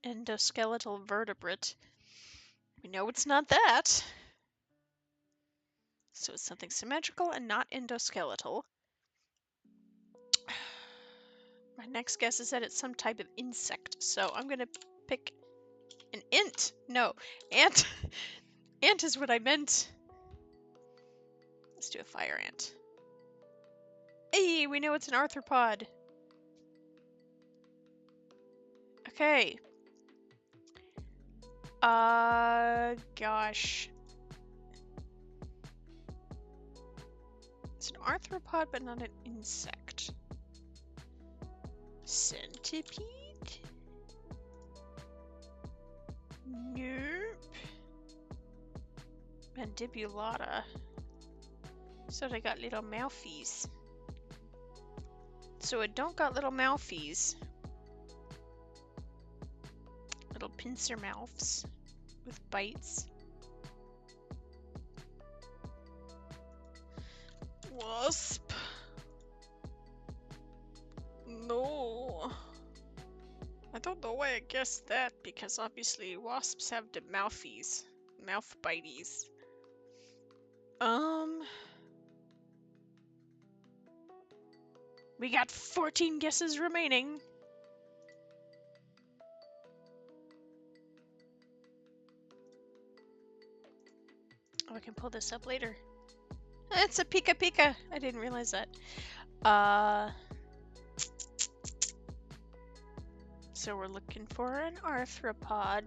endoskeletal vertebrate. We know it's not that. So it's something symmetrical and not endoskeletal. My next guess is that it's some type of insect. So I'm gonna pick an ant. No, ant. Ant is what I meant. Let's do a fire ant. Hey, we know it's an arthropod. Okay. Gosh. It's an arthropod, but not an insect. Centipede? Nope. Mandibulata. So they got little mouthies. So it don't got little mouthies. Little pincer mouths with bites. Wasp. No. the way I guessed that, because obviously wasps have the mouthies. Mouth bites. We got 14 guesses remaining. Oh, I can pull this up later. It's a Pika Pika. I didn't realize that. So we're looking for an arthropod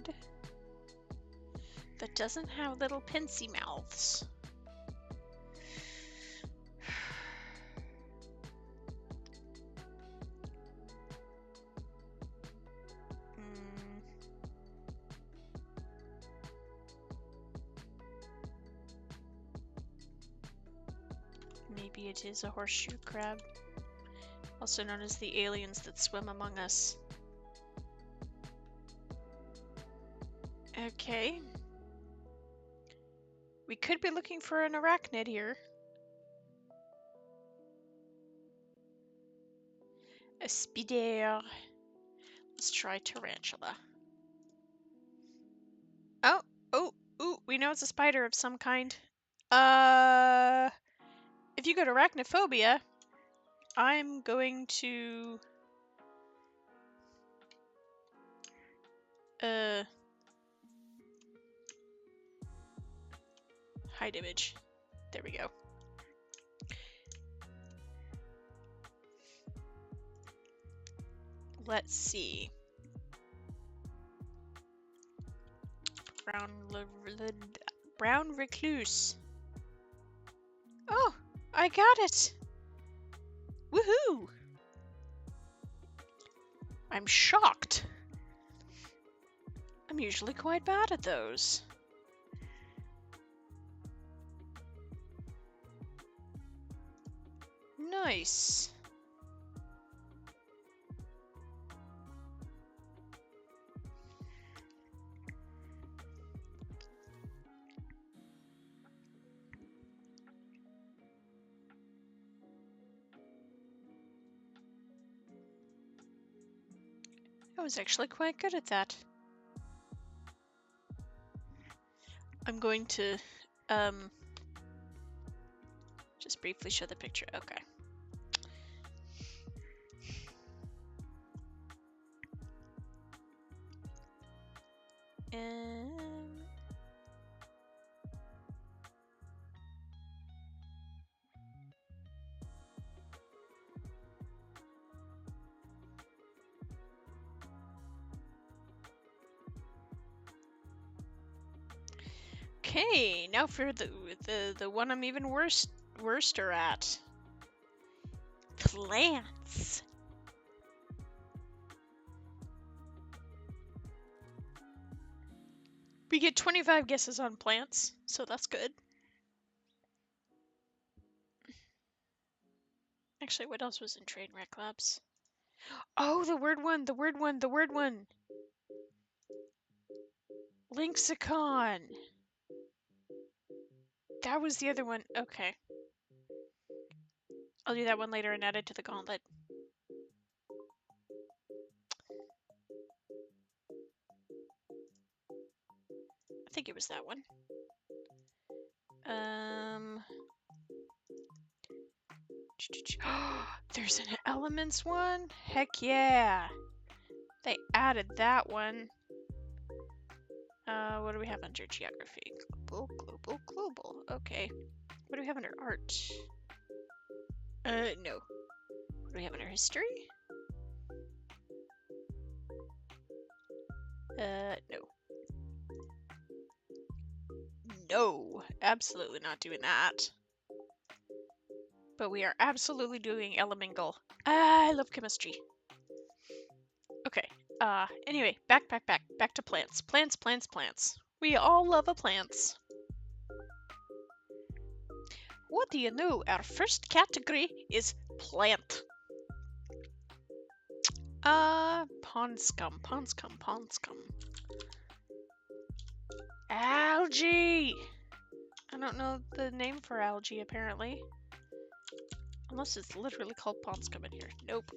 that doesn't have little pincy mouths. Maybe it is a horseshoe crab, also known as the aliens that swim among us. Okay. We could be looking for an arachnid here. A spider. Let's try tarantula. Oh, ooh, we know it's a spider of some kind. If you go to arachnophobia, I'm going to hide image. There we go. Let's see. Brown recluse. Oh, I got it! Woohoo! I'm shocked. I'm usually quite bad at those. Nice. I was actually quite good at that. I'm going to just briefly show the picture. Okay. Okay, now for the one I'm even worster at. Plants. We get 25 guesses on plants, so that's good. Actually, what else was in Trainwreck Labs? Oh, the word one. Linxicon. That was the other one. Okay. I'll do that one later and add it to the gauntlet. I think it was that one. There's an elements one? Heck yeah. They added that one. What do we have under geography? Global. Okay. What do we have under art? No. What do we have under history? No. No, absolutely not doing that. But we are absolutely doing Elemingle. I love chemistry. Okay, anyway, back to plants. Plants. We all love plants. What do you know? Our first category is plant. Pond scum. Algae! I don't know the name for algae, apparently. Unless it's literally called pond scum in here. Nope.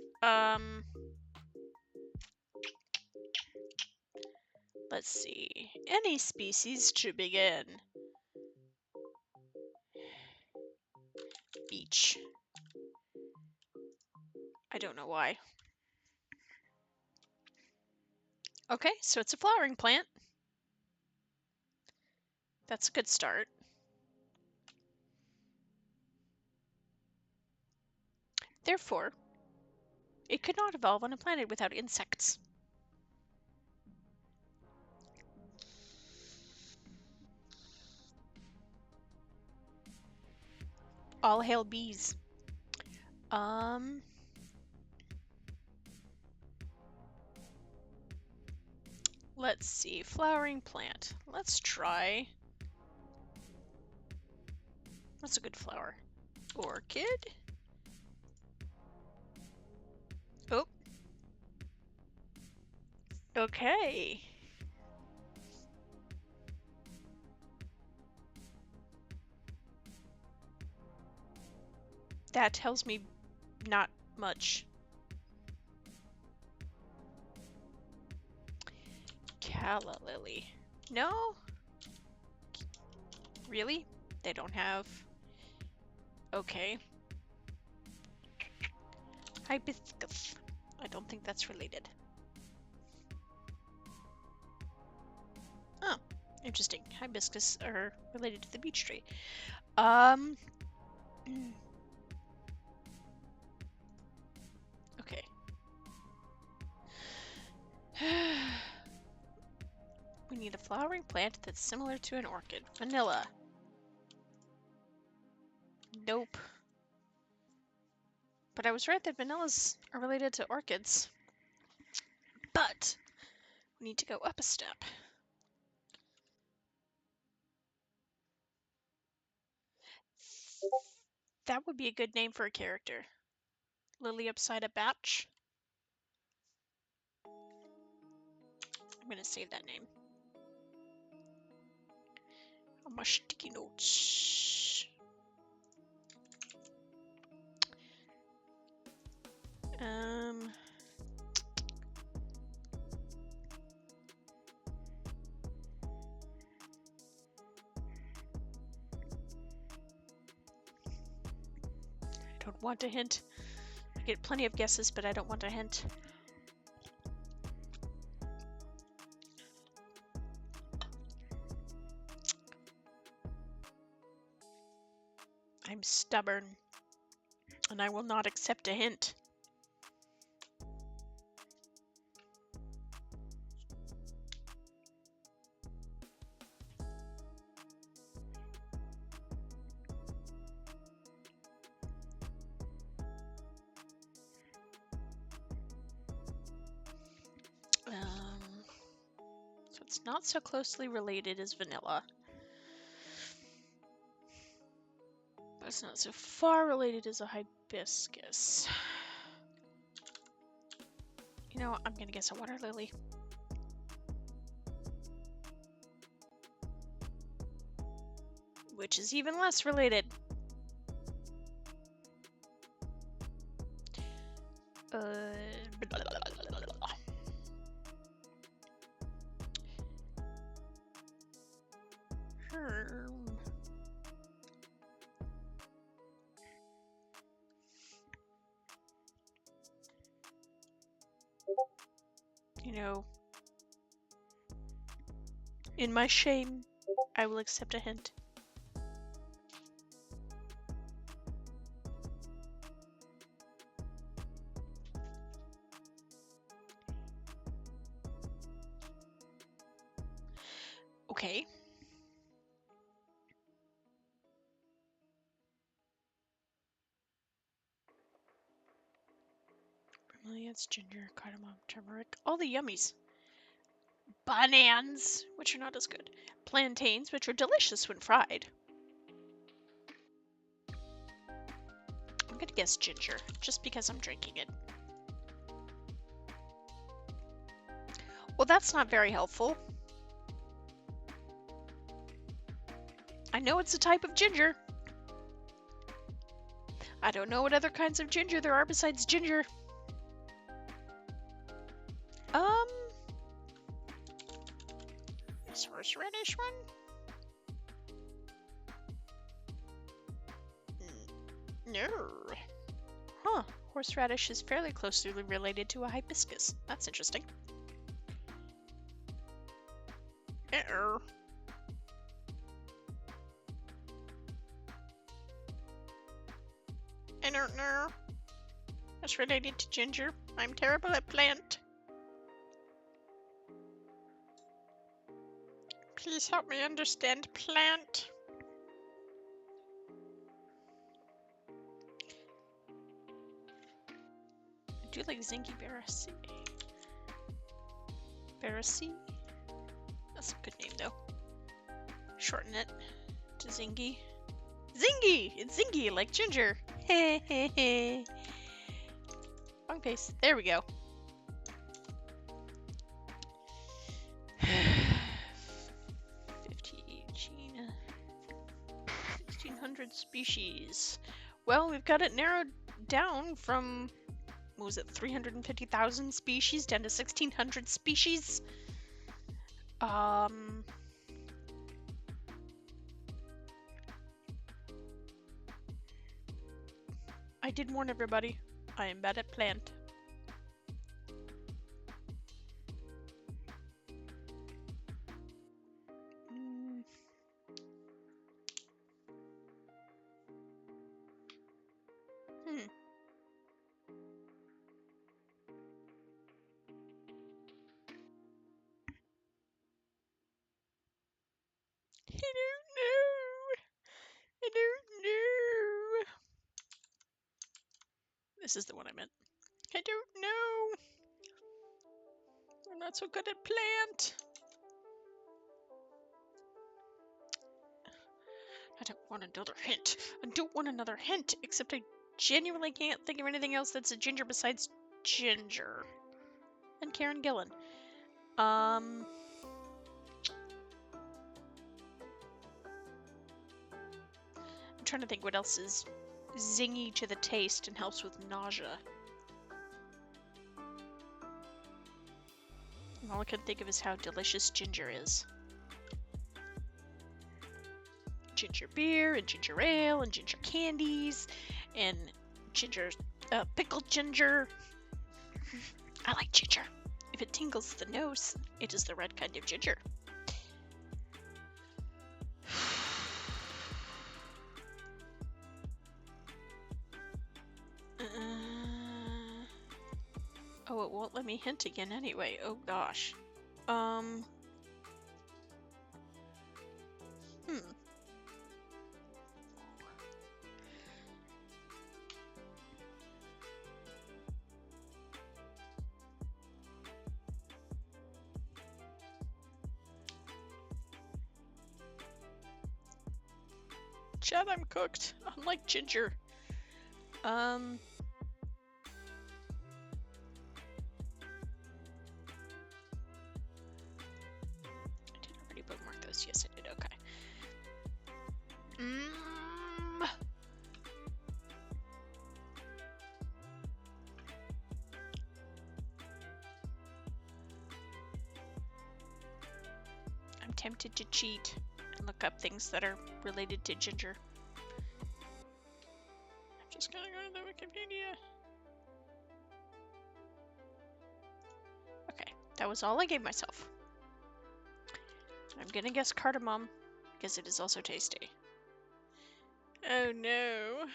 Let's see. Any species to begin. Beach. I don't know why. Okay, so it's a flowering plant. That's a good start. Therefore, it could not evolve on a planet without insects. All hail bees. Let's see. Flowering plant. Let's try. What's a good flower? Orchid? Oh. Okay. That tells me not much. Calla lily. No? Really? They don't have... Okay. Hibiscus. I don't think that's related. Oh, interesting. Hibiscus are related to the beech tree. Okay. We need a flowering plant that's similar to an orchid. Vanilla. Nope. But I was right that vanillas are related to orchids. But we need to go up a step. That would be a good name for a character. Lily upside a batch. I'm gonna save that name. On my sticky notes. I don't want a hint. I get plenty of guesses, but I don't want a hint. I'm stubborn, and I will not accept a hint. So it's not so closely related as vanilla. But it's not so far related as a hibiscus. You know what? I'm gonna guess a water lily. Which is even less related. You know, in my shame, I will accept a hint. Okay. Bromeliads, ginger, cardamom, turmeric, all the yummies. Bananas, which are not as good. Plantains, which are delicious when fried. I'm gonna guess ginger, just because I'm drinking it. Well, that's not very helpful. I know it's a type of ginger. I don't know what other kinds of ginger there are besides ginger. This horseradish one? No. Huh. Horseradish is fairly closely related to a hibiscus. That's interesting. Uh-oh. I don't know. It's related to ginger. I'm terrible at plant. Please help me understand plant. I do like Zingy Barassi. Barassi? That's a good name though. Shorten it to Zingy. Zingy! It's Zingy, like ginger. Heh. Wrong face. There we go. 50 Gina. 1600 species. Well, we've got it narrowed down from, what was it, 350,000 species down to 1600 species. I did warn everybody. I am bad at plant. I don't know. This is the one I meant. I don't know. I'm not so good at plant. I don't want another hint. I don't want another hint, except I genuinely can't think of anything else that's a ginger besides ginger. And Karen Gillan. I'm trying to think what else is zingy to the taste and helps with nausea. And all I can think of is how delicious ginger is. Ginger beer and ginger ale and ginger candies and ginger, pickled ginger. I like ginger. If it tingles the nose, it is the right kind of ginger. Oh, it won't let me hint again anyway. Oh gosh. Chad, I'm cooked. Unlike ginger. Did I already bookmark those? Yes, I did. Okay. I'm tempted to cheat and look up things that are related to ginger. I'm just gonna go to the Wikipedia. Okay, that was all I gave myself. I'm gonna guess cardamom, because it is also tasty. Oh no.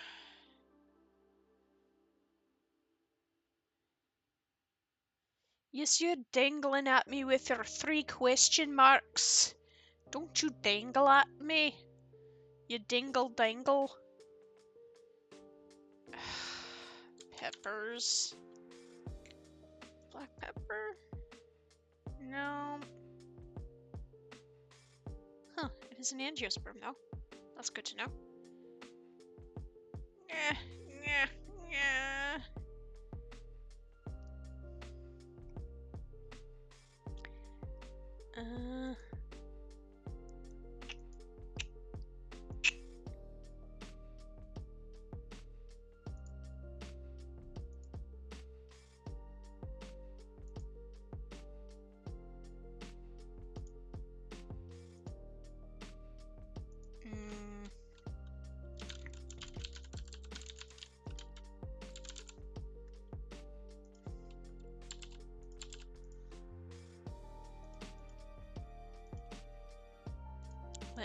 Yes, you're dangling at me with your 3 question marks. Don't you dangle at me. You dingle dangle. Peppers. Black pepper? No. Huh, it is an angiosperm though. That's good to know. Yeah.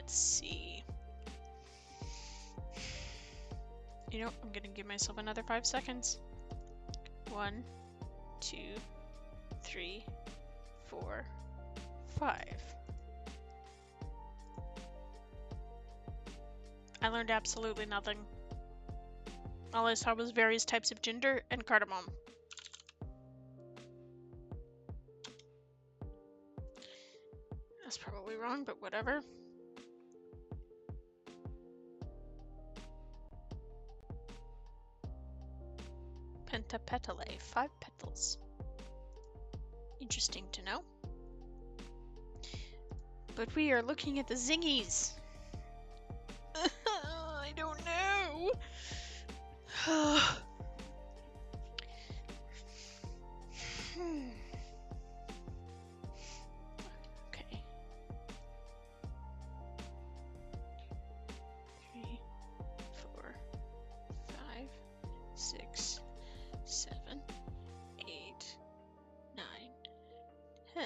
Let's see. You know, I'm gonna give myself another 5 seconds. 1, 2, 3, 4, 5. I learned absolutely nothing. All I saw was various types of ginger and cardamom. That's probably wrong, but whatever. Pentapetalae, 5 petals. Interesting to know. But we are looking at the zingies. I don't know. Okay. 3, 4, 5, 6, 7, 8, 9, 10.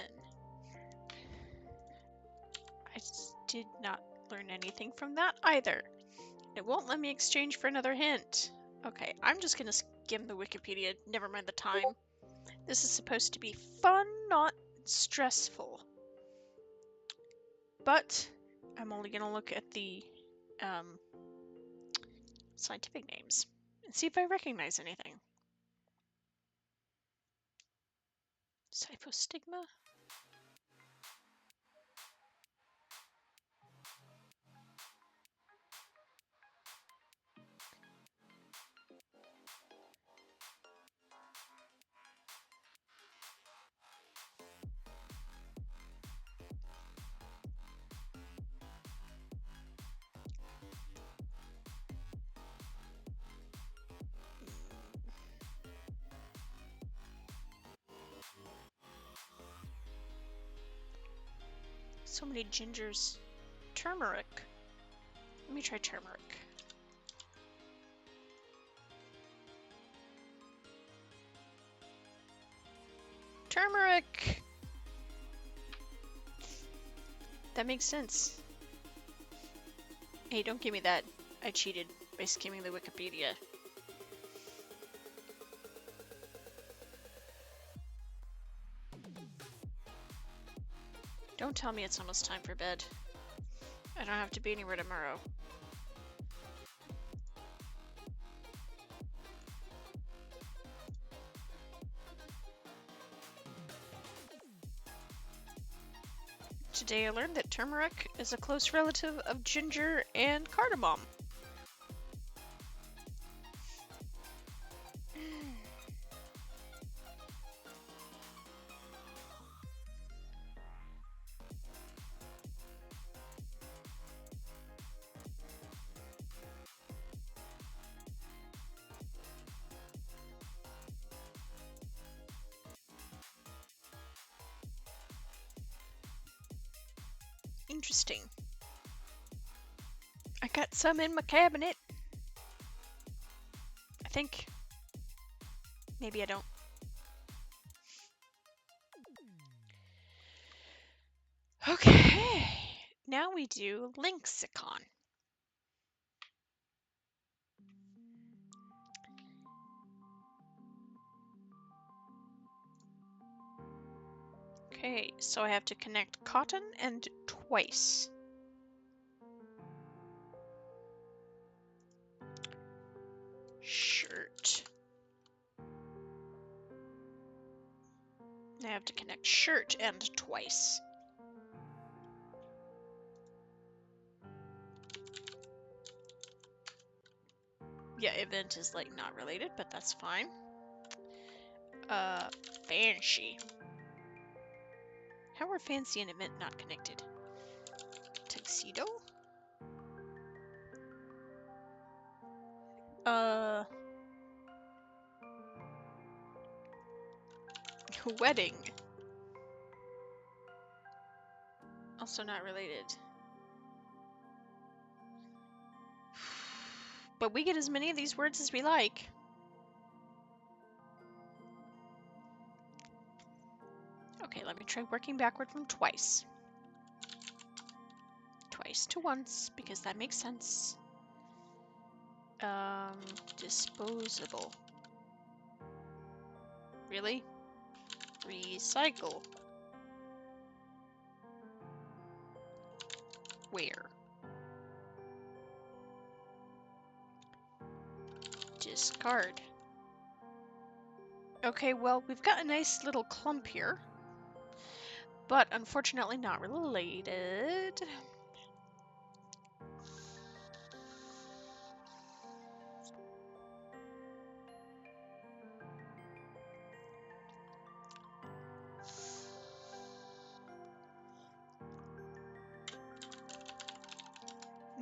I did not learn anything from that either. It won't let me exchange for another hint. Okay, I'm just gonna skim the Wikipedia, never mind the time. This is supposed to be fun, not stressful. But I'm only gonna look at the scientific names and see if I recognize anything. Cyphostigma? So many gingers. Turmeric. Let me try turmeric. Turmeric! That makes sense. Hey, don't give me that. I cheated by skimming the Wikipedia. Don't tell me it's almost time for bed. I don't have to be anywhere tomorrow. Today I learned that turmeric is a close relative of ginger and cardamom. Interesting. I got some in my cabinet. I think. Maybe I don't. Okay. Now we do Linxicon. Okay, so I have to connect cotton and twice. Shirt. I have to connect shirt and twice. Yeah, event is like not related, but that's fine. Fancy. How are fancy and event not connected? Tuxedo? Wedding. Also not related. But we get as many of these words as we like. Okay, let me try working backward from twice. Twice. twice to once, because that makes sense. Disposable. Really? Recycle. Where? Discard. Okay, well, we've got a nice little clump here, but unfortunately not related.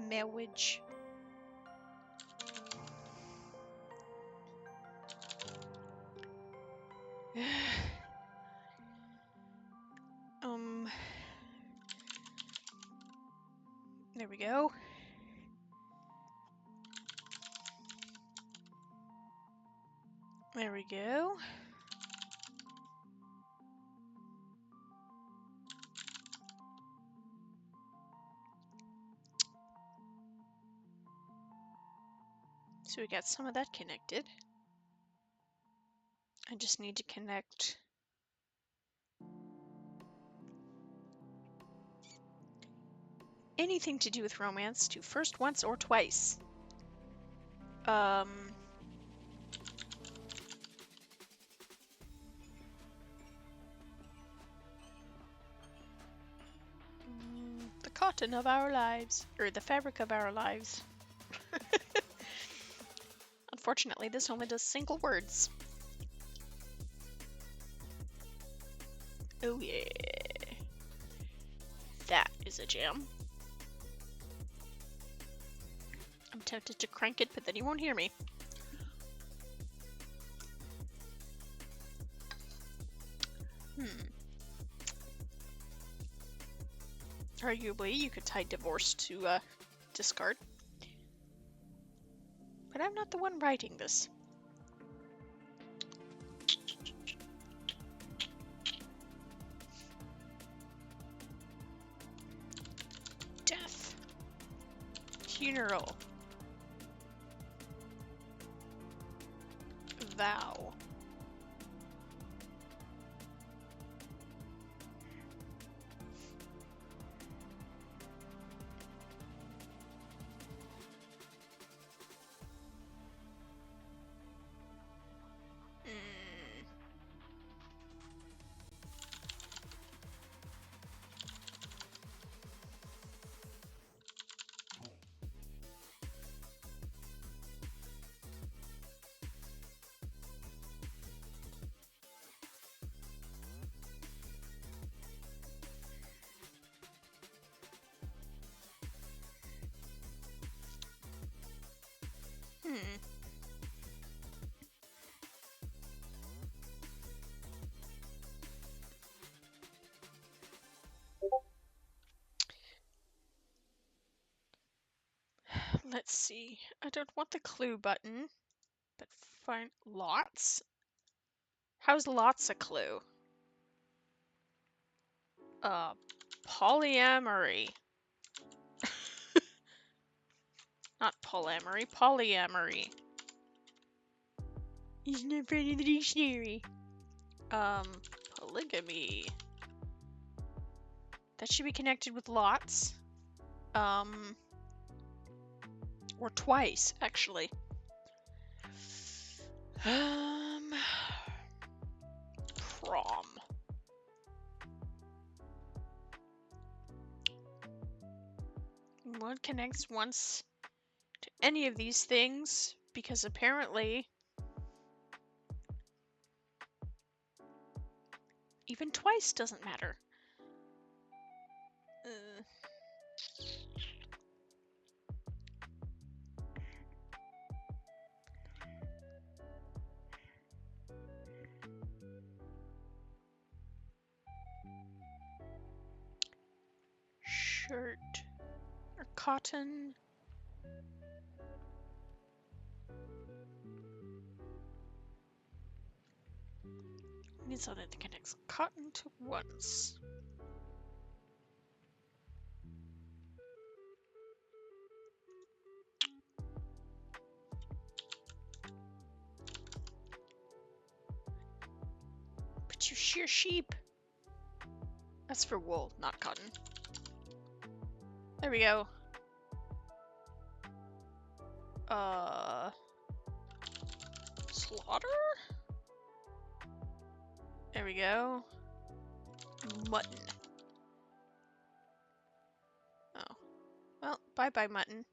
Marriage. There we go. There we go. So we got some of that connected. I just need to connect anything to do with romance to first, once, or twice. The cotton of our lives, or the fabric of our lives. Unfortunately, this only does single words. Oh yeah. That is a jam. I'm tempted to crank it, but then you won't hear me. Arguably, you could tie divorce to discard. But I'm not the one writing this. Death. Funeral. Vow. Let's see. I don't want the clue button, but find lots. How's lots a clue? Polyamory. Not polyamory, polyamory. He's not part of the dictionary. Polygamy. That should be connected with lots. Or twice, actually. Prom. One connects once to any of these things, because apparently even twice doesn't matter. Shirt or cotton. We need something that connects cotton to once. But you shear sheep. That's for wool, not cotton. There we go. Slaughter? There we go. Mutton. Oh. Well, bye-bye, mutton.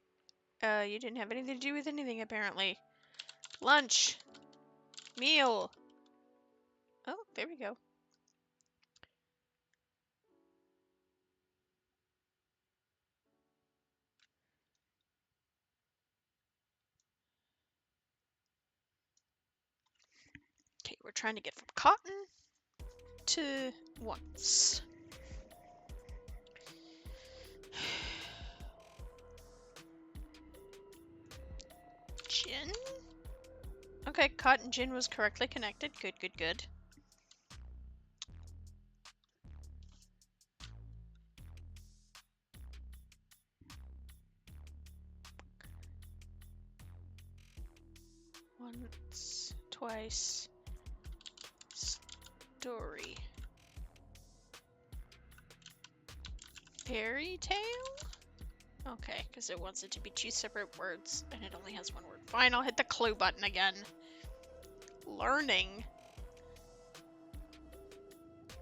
You didn't have anything to do with anything, apparently. Lunch. Meal. Oh, there we go. Okay, we're trying to get from cotton to once. Gin? Okay, cotton gin was correctly connected. Good, good, good. Once, twice. Story. Fairy tale? Okay, because it wants it to be 2 separate words, and it only has 1 word. Fine, I'll hit the clue button again. Learning?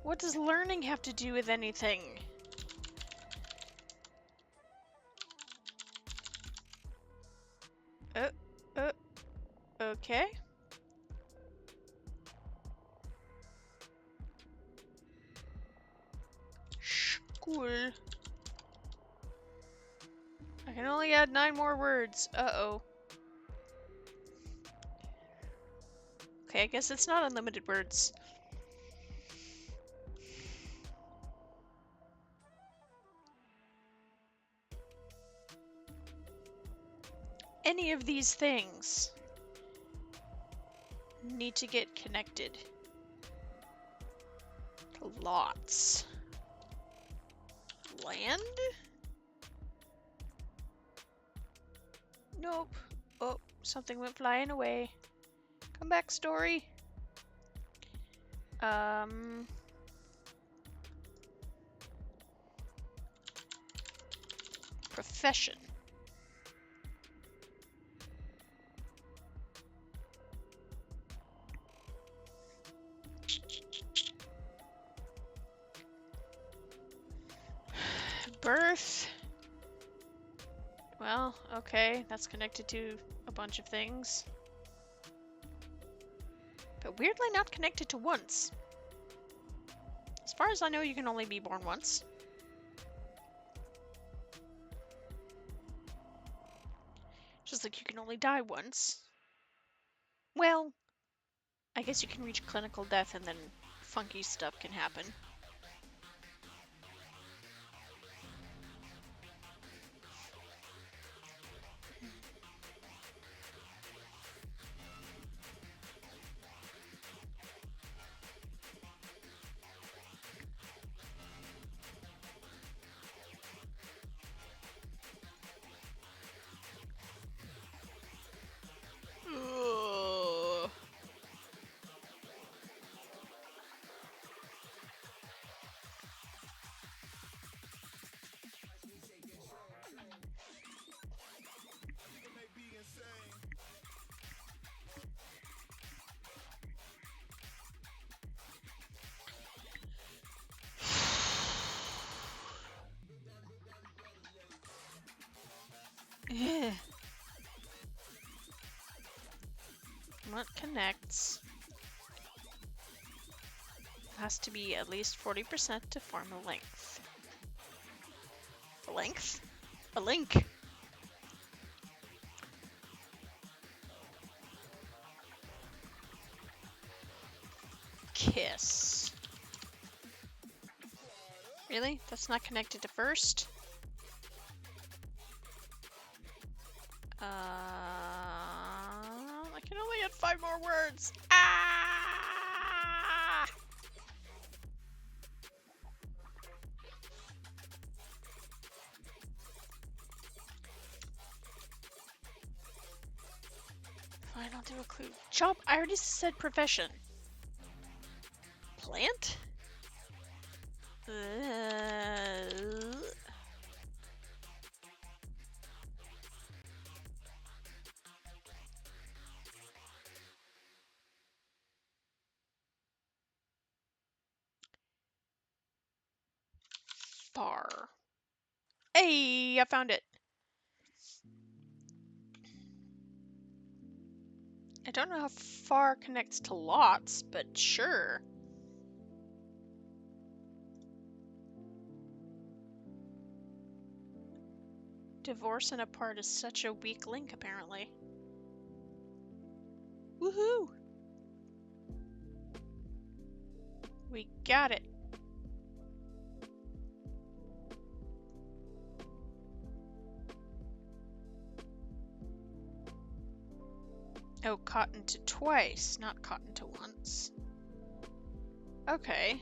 What does learning have to do with anything? Okay. School. I can only add 9 more words. Uh-oh. Okay, I guess it's not unlimited words. Any of these things need to get connected to lots. Land? Nope. Oh, something went flying away. Come back, story. Profession. Birth. Well, okay, that's connected to a bunch of things. But weirdly not connected to once. As far as I know, you can only be born once. Just like you can only die once. Well, I guess you can reach clinical death and then funky stuff can happen. Ugh. What connects has to be at least 40% to form a length. A length? A link. Kiss. Really? That's not connected to first? I can only add 5 more words. Ah! Fine, I'll do a clue. Job, I already said profession. plant? Far. Hey, I found it. I don't know how far connects to lots, but sure. Divorce and apart is such a weak link, apparently. Woohoo! We got it. Oh, cotton to twice, not cotton to once. Okay.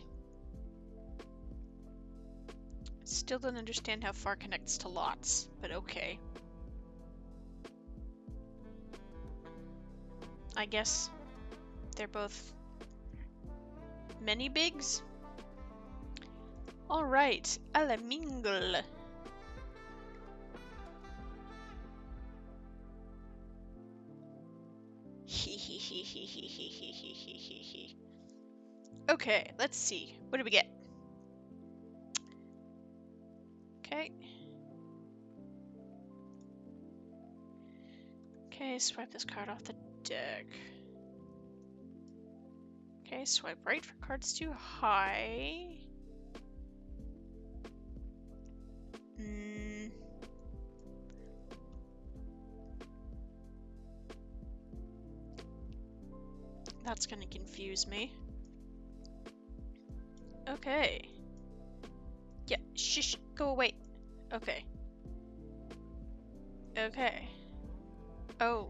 Still don't understand how far connects to lots, but okay. I guess they're both many bigs. Alright, Elemingle. Okay, let's see. What do we get? Okay. Okay, swipe this card off the deck. Okay, swipe right for cards too high. That's gonna confuse me. Okay. Yeah, shush, go away. Okay. Okay. Oh.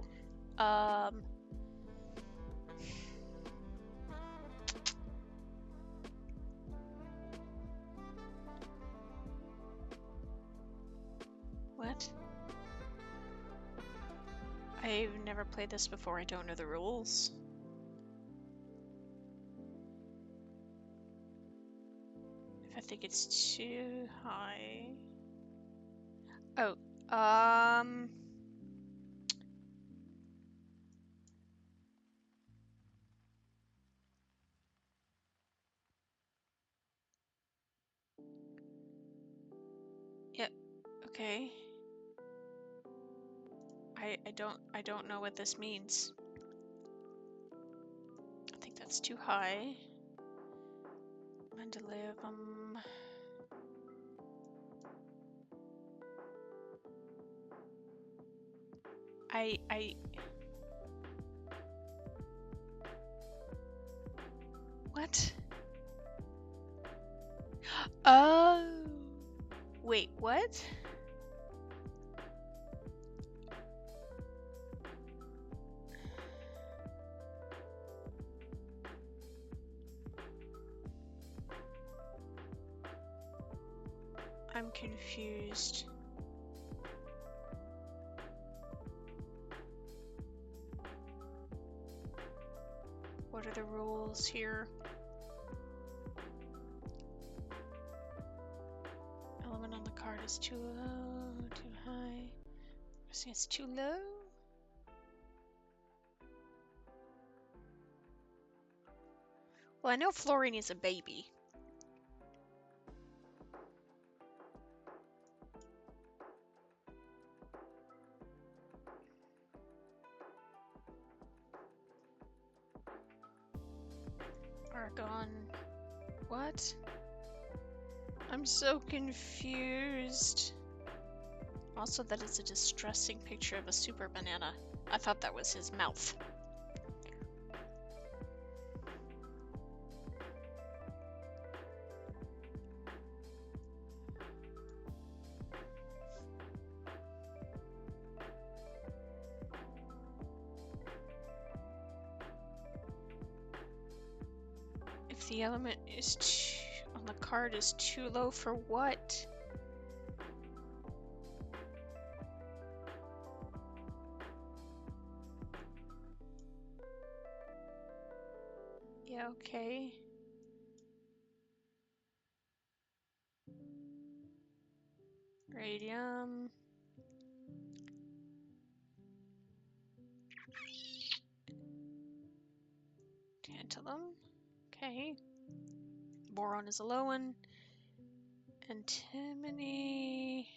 What? I've never played this before, I don't know the rules. If I think it's too high... Oh, Yep, okay. I don't know what this means. I think that's too high. Mandalivum. What? Oh. Wait, what? I'm confused. What are the rules here? Element on the card is too low, too high. I say it's too low. Well, I know Florine is a baby. Argon. What? I'm so confused. Also, that is a distressing picture of a super banana. I thought that was his mouth. If the element is on the card is too low for what? Yeah, okay. Radium. Tantalum. Okay. Boron is a low one. Antimony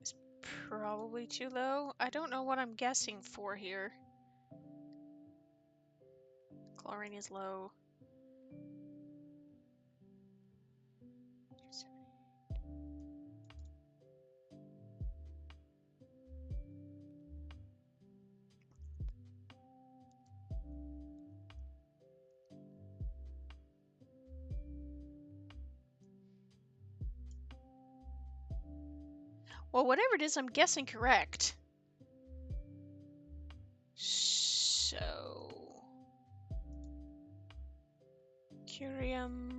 is probably too low. I don't know what I'm guessing for here. Chlorine is low. Well, whatever it is, I'm guessing correct. So... Curium...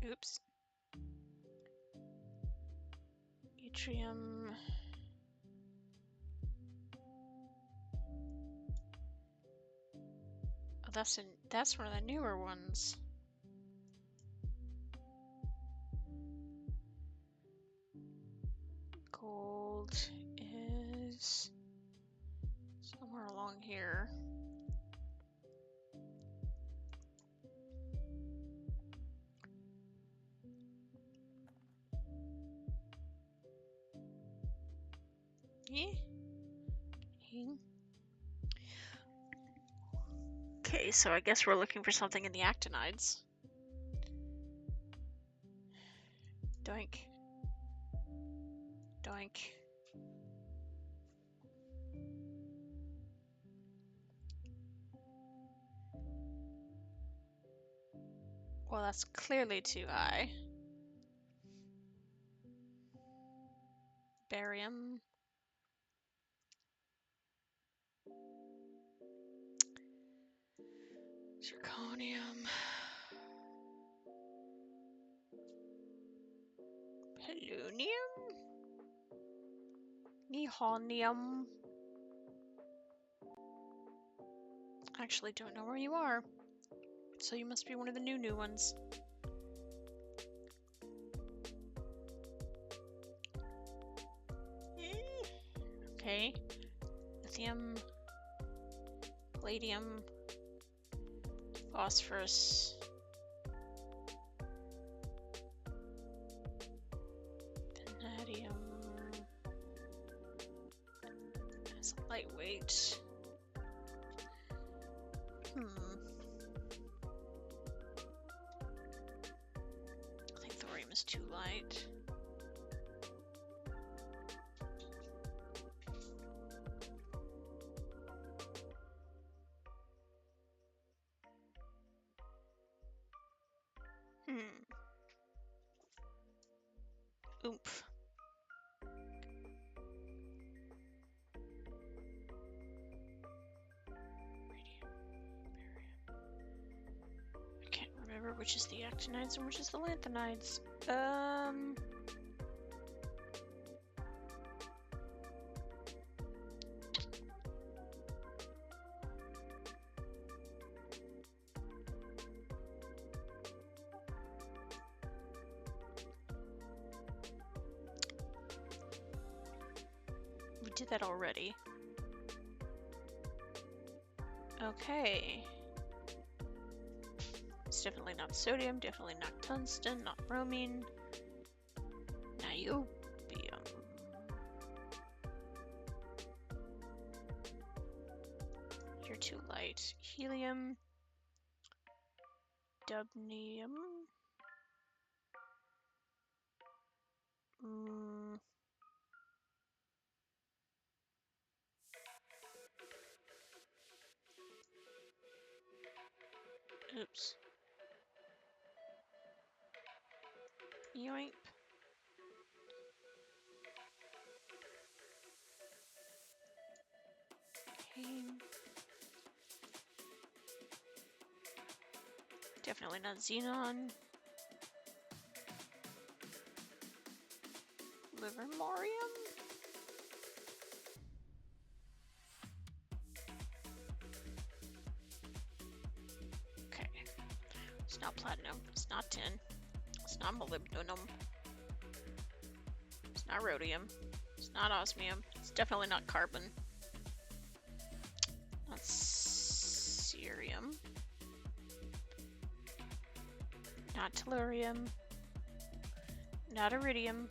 Oops. Yttrium... Oh, that's one of the newer ones. Gold is somewhere along here. Yeah. Okay, so I guess we're looking for something in the actinides. Doink. Doink. Well, that's clearly too high. Barium. Zirconium. Polonium? Nihonium. Actually, don't know where you are. So you must be one of the new ones. Okay. Lithium. Palladium. Phosphorus. Vanadium. It's lightweight. I think thorium is too light. Oomph. I can't remember which is the actinides and which is the lanthanides. We did that already. Okay. It's definitely not sodium, definitely not tungsten, not bromine. Niobium. You're too light. Helium. Dubnium. Oops. Yoink. Okay. Definitely not xenon. Livermorium? Okay. It's not platinum. It's not tin. It's not molybdenum. It's not rhodium. It's not osmium. It's definitely not carbon. Not cerium. Not tellurium. Not iridium.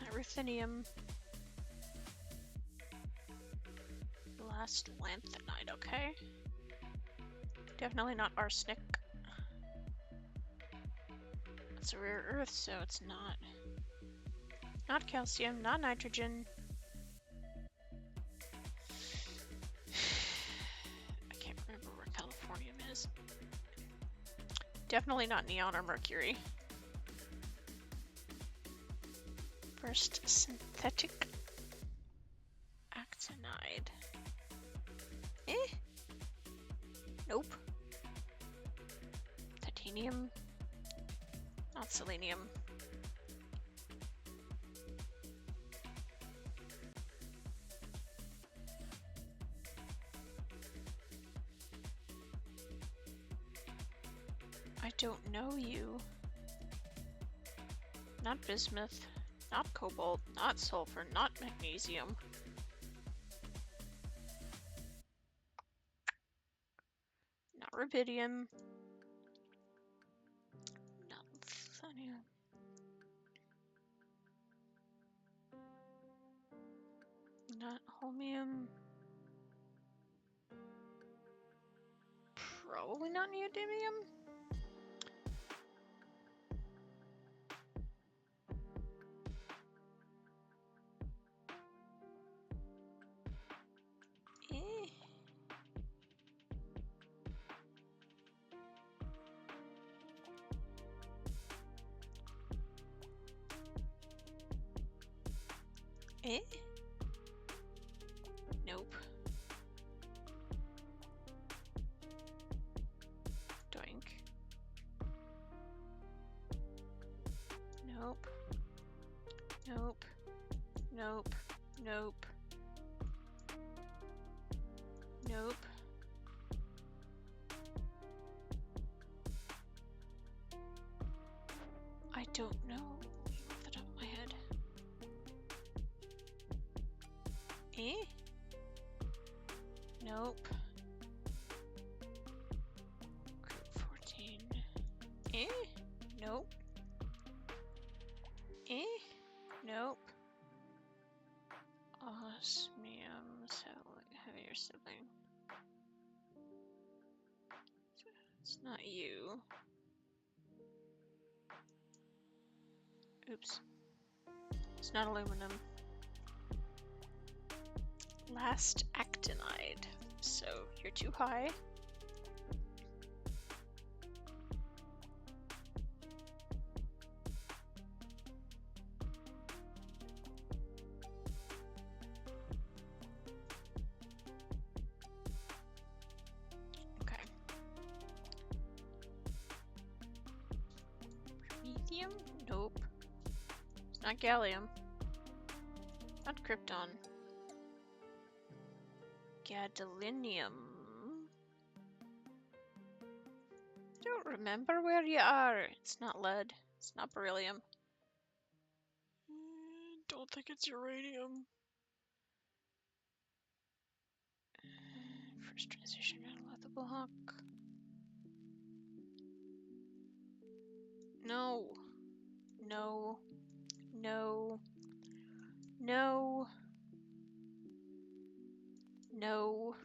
Not ruthenium. Last lanthanide, okay. Definitely not arsenic. It's a rare earth, so it's not. Not calcium, not nitrogen. I can't remember where californium is. Definitely not neon or mercury. First synthetic actinide. Nope. Titanium. Not selenium. I don't know you. Not bismuth. Not cobalt. Not sulfur. Not magnesium. Not rubidium. Not ruthenium. Not holmium. Probably not neodymium. Nope. Doink. Nope. Nope. Nope. Nope. Nope. I don't know off the top of my head. Nope. Group 14. Nope. Nope. Osmium, heavier sibling. It's not you. Oops. It's not aluminum. Last actinide. So you're too high. Okay. Promethium? Nope. It's not gallium. Not krypton. Gadolinium. Don't remember where you are. It's not lead. It's not beryllium. Don't think it's uranium. First transition out of the block. No. No. No. No. No.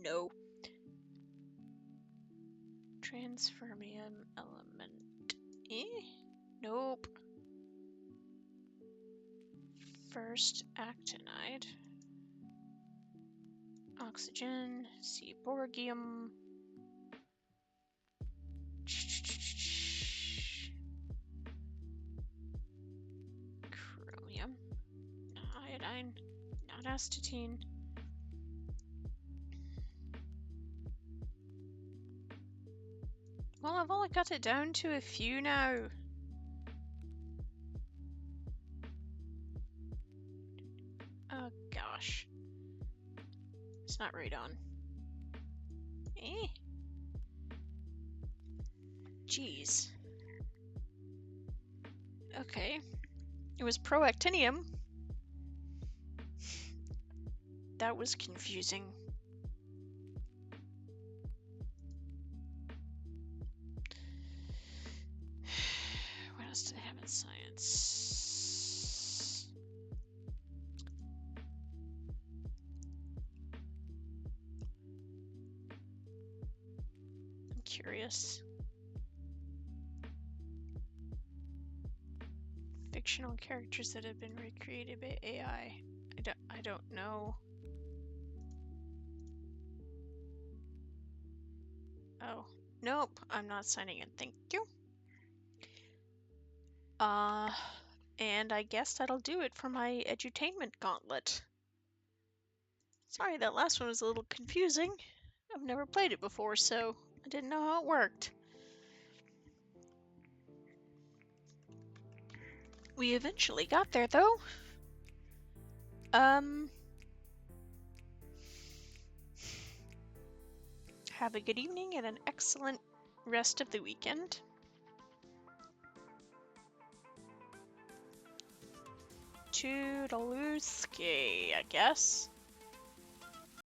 No. Transfermium element. Nope. First actinide. Oxygen. Seaborgium. Chromium. Not iodine. Not astatine. Well, I've only got it down to a few now. Oh gosh. It's not radon. Eh. Jeez. Okay. It was Proactinium. That was confusing. What else did I have in science? I'm curious. Fictional characters that have been recreated by AI. I don't know. Oh, nope, I'm not signing in, thank you. And I guess that'll do it for my Edutainment Gauntlet. Sorry, that last one was a little confusing. I've never played it before, so I didn't know how it worked. We eventually got there, though. Have a good evening and an excellent rest of the weekend. Toodalooski, I guess.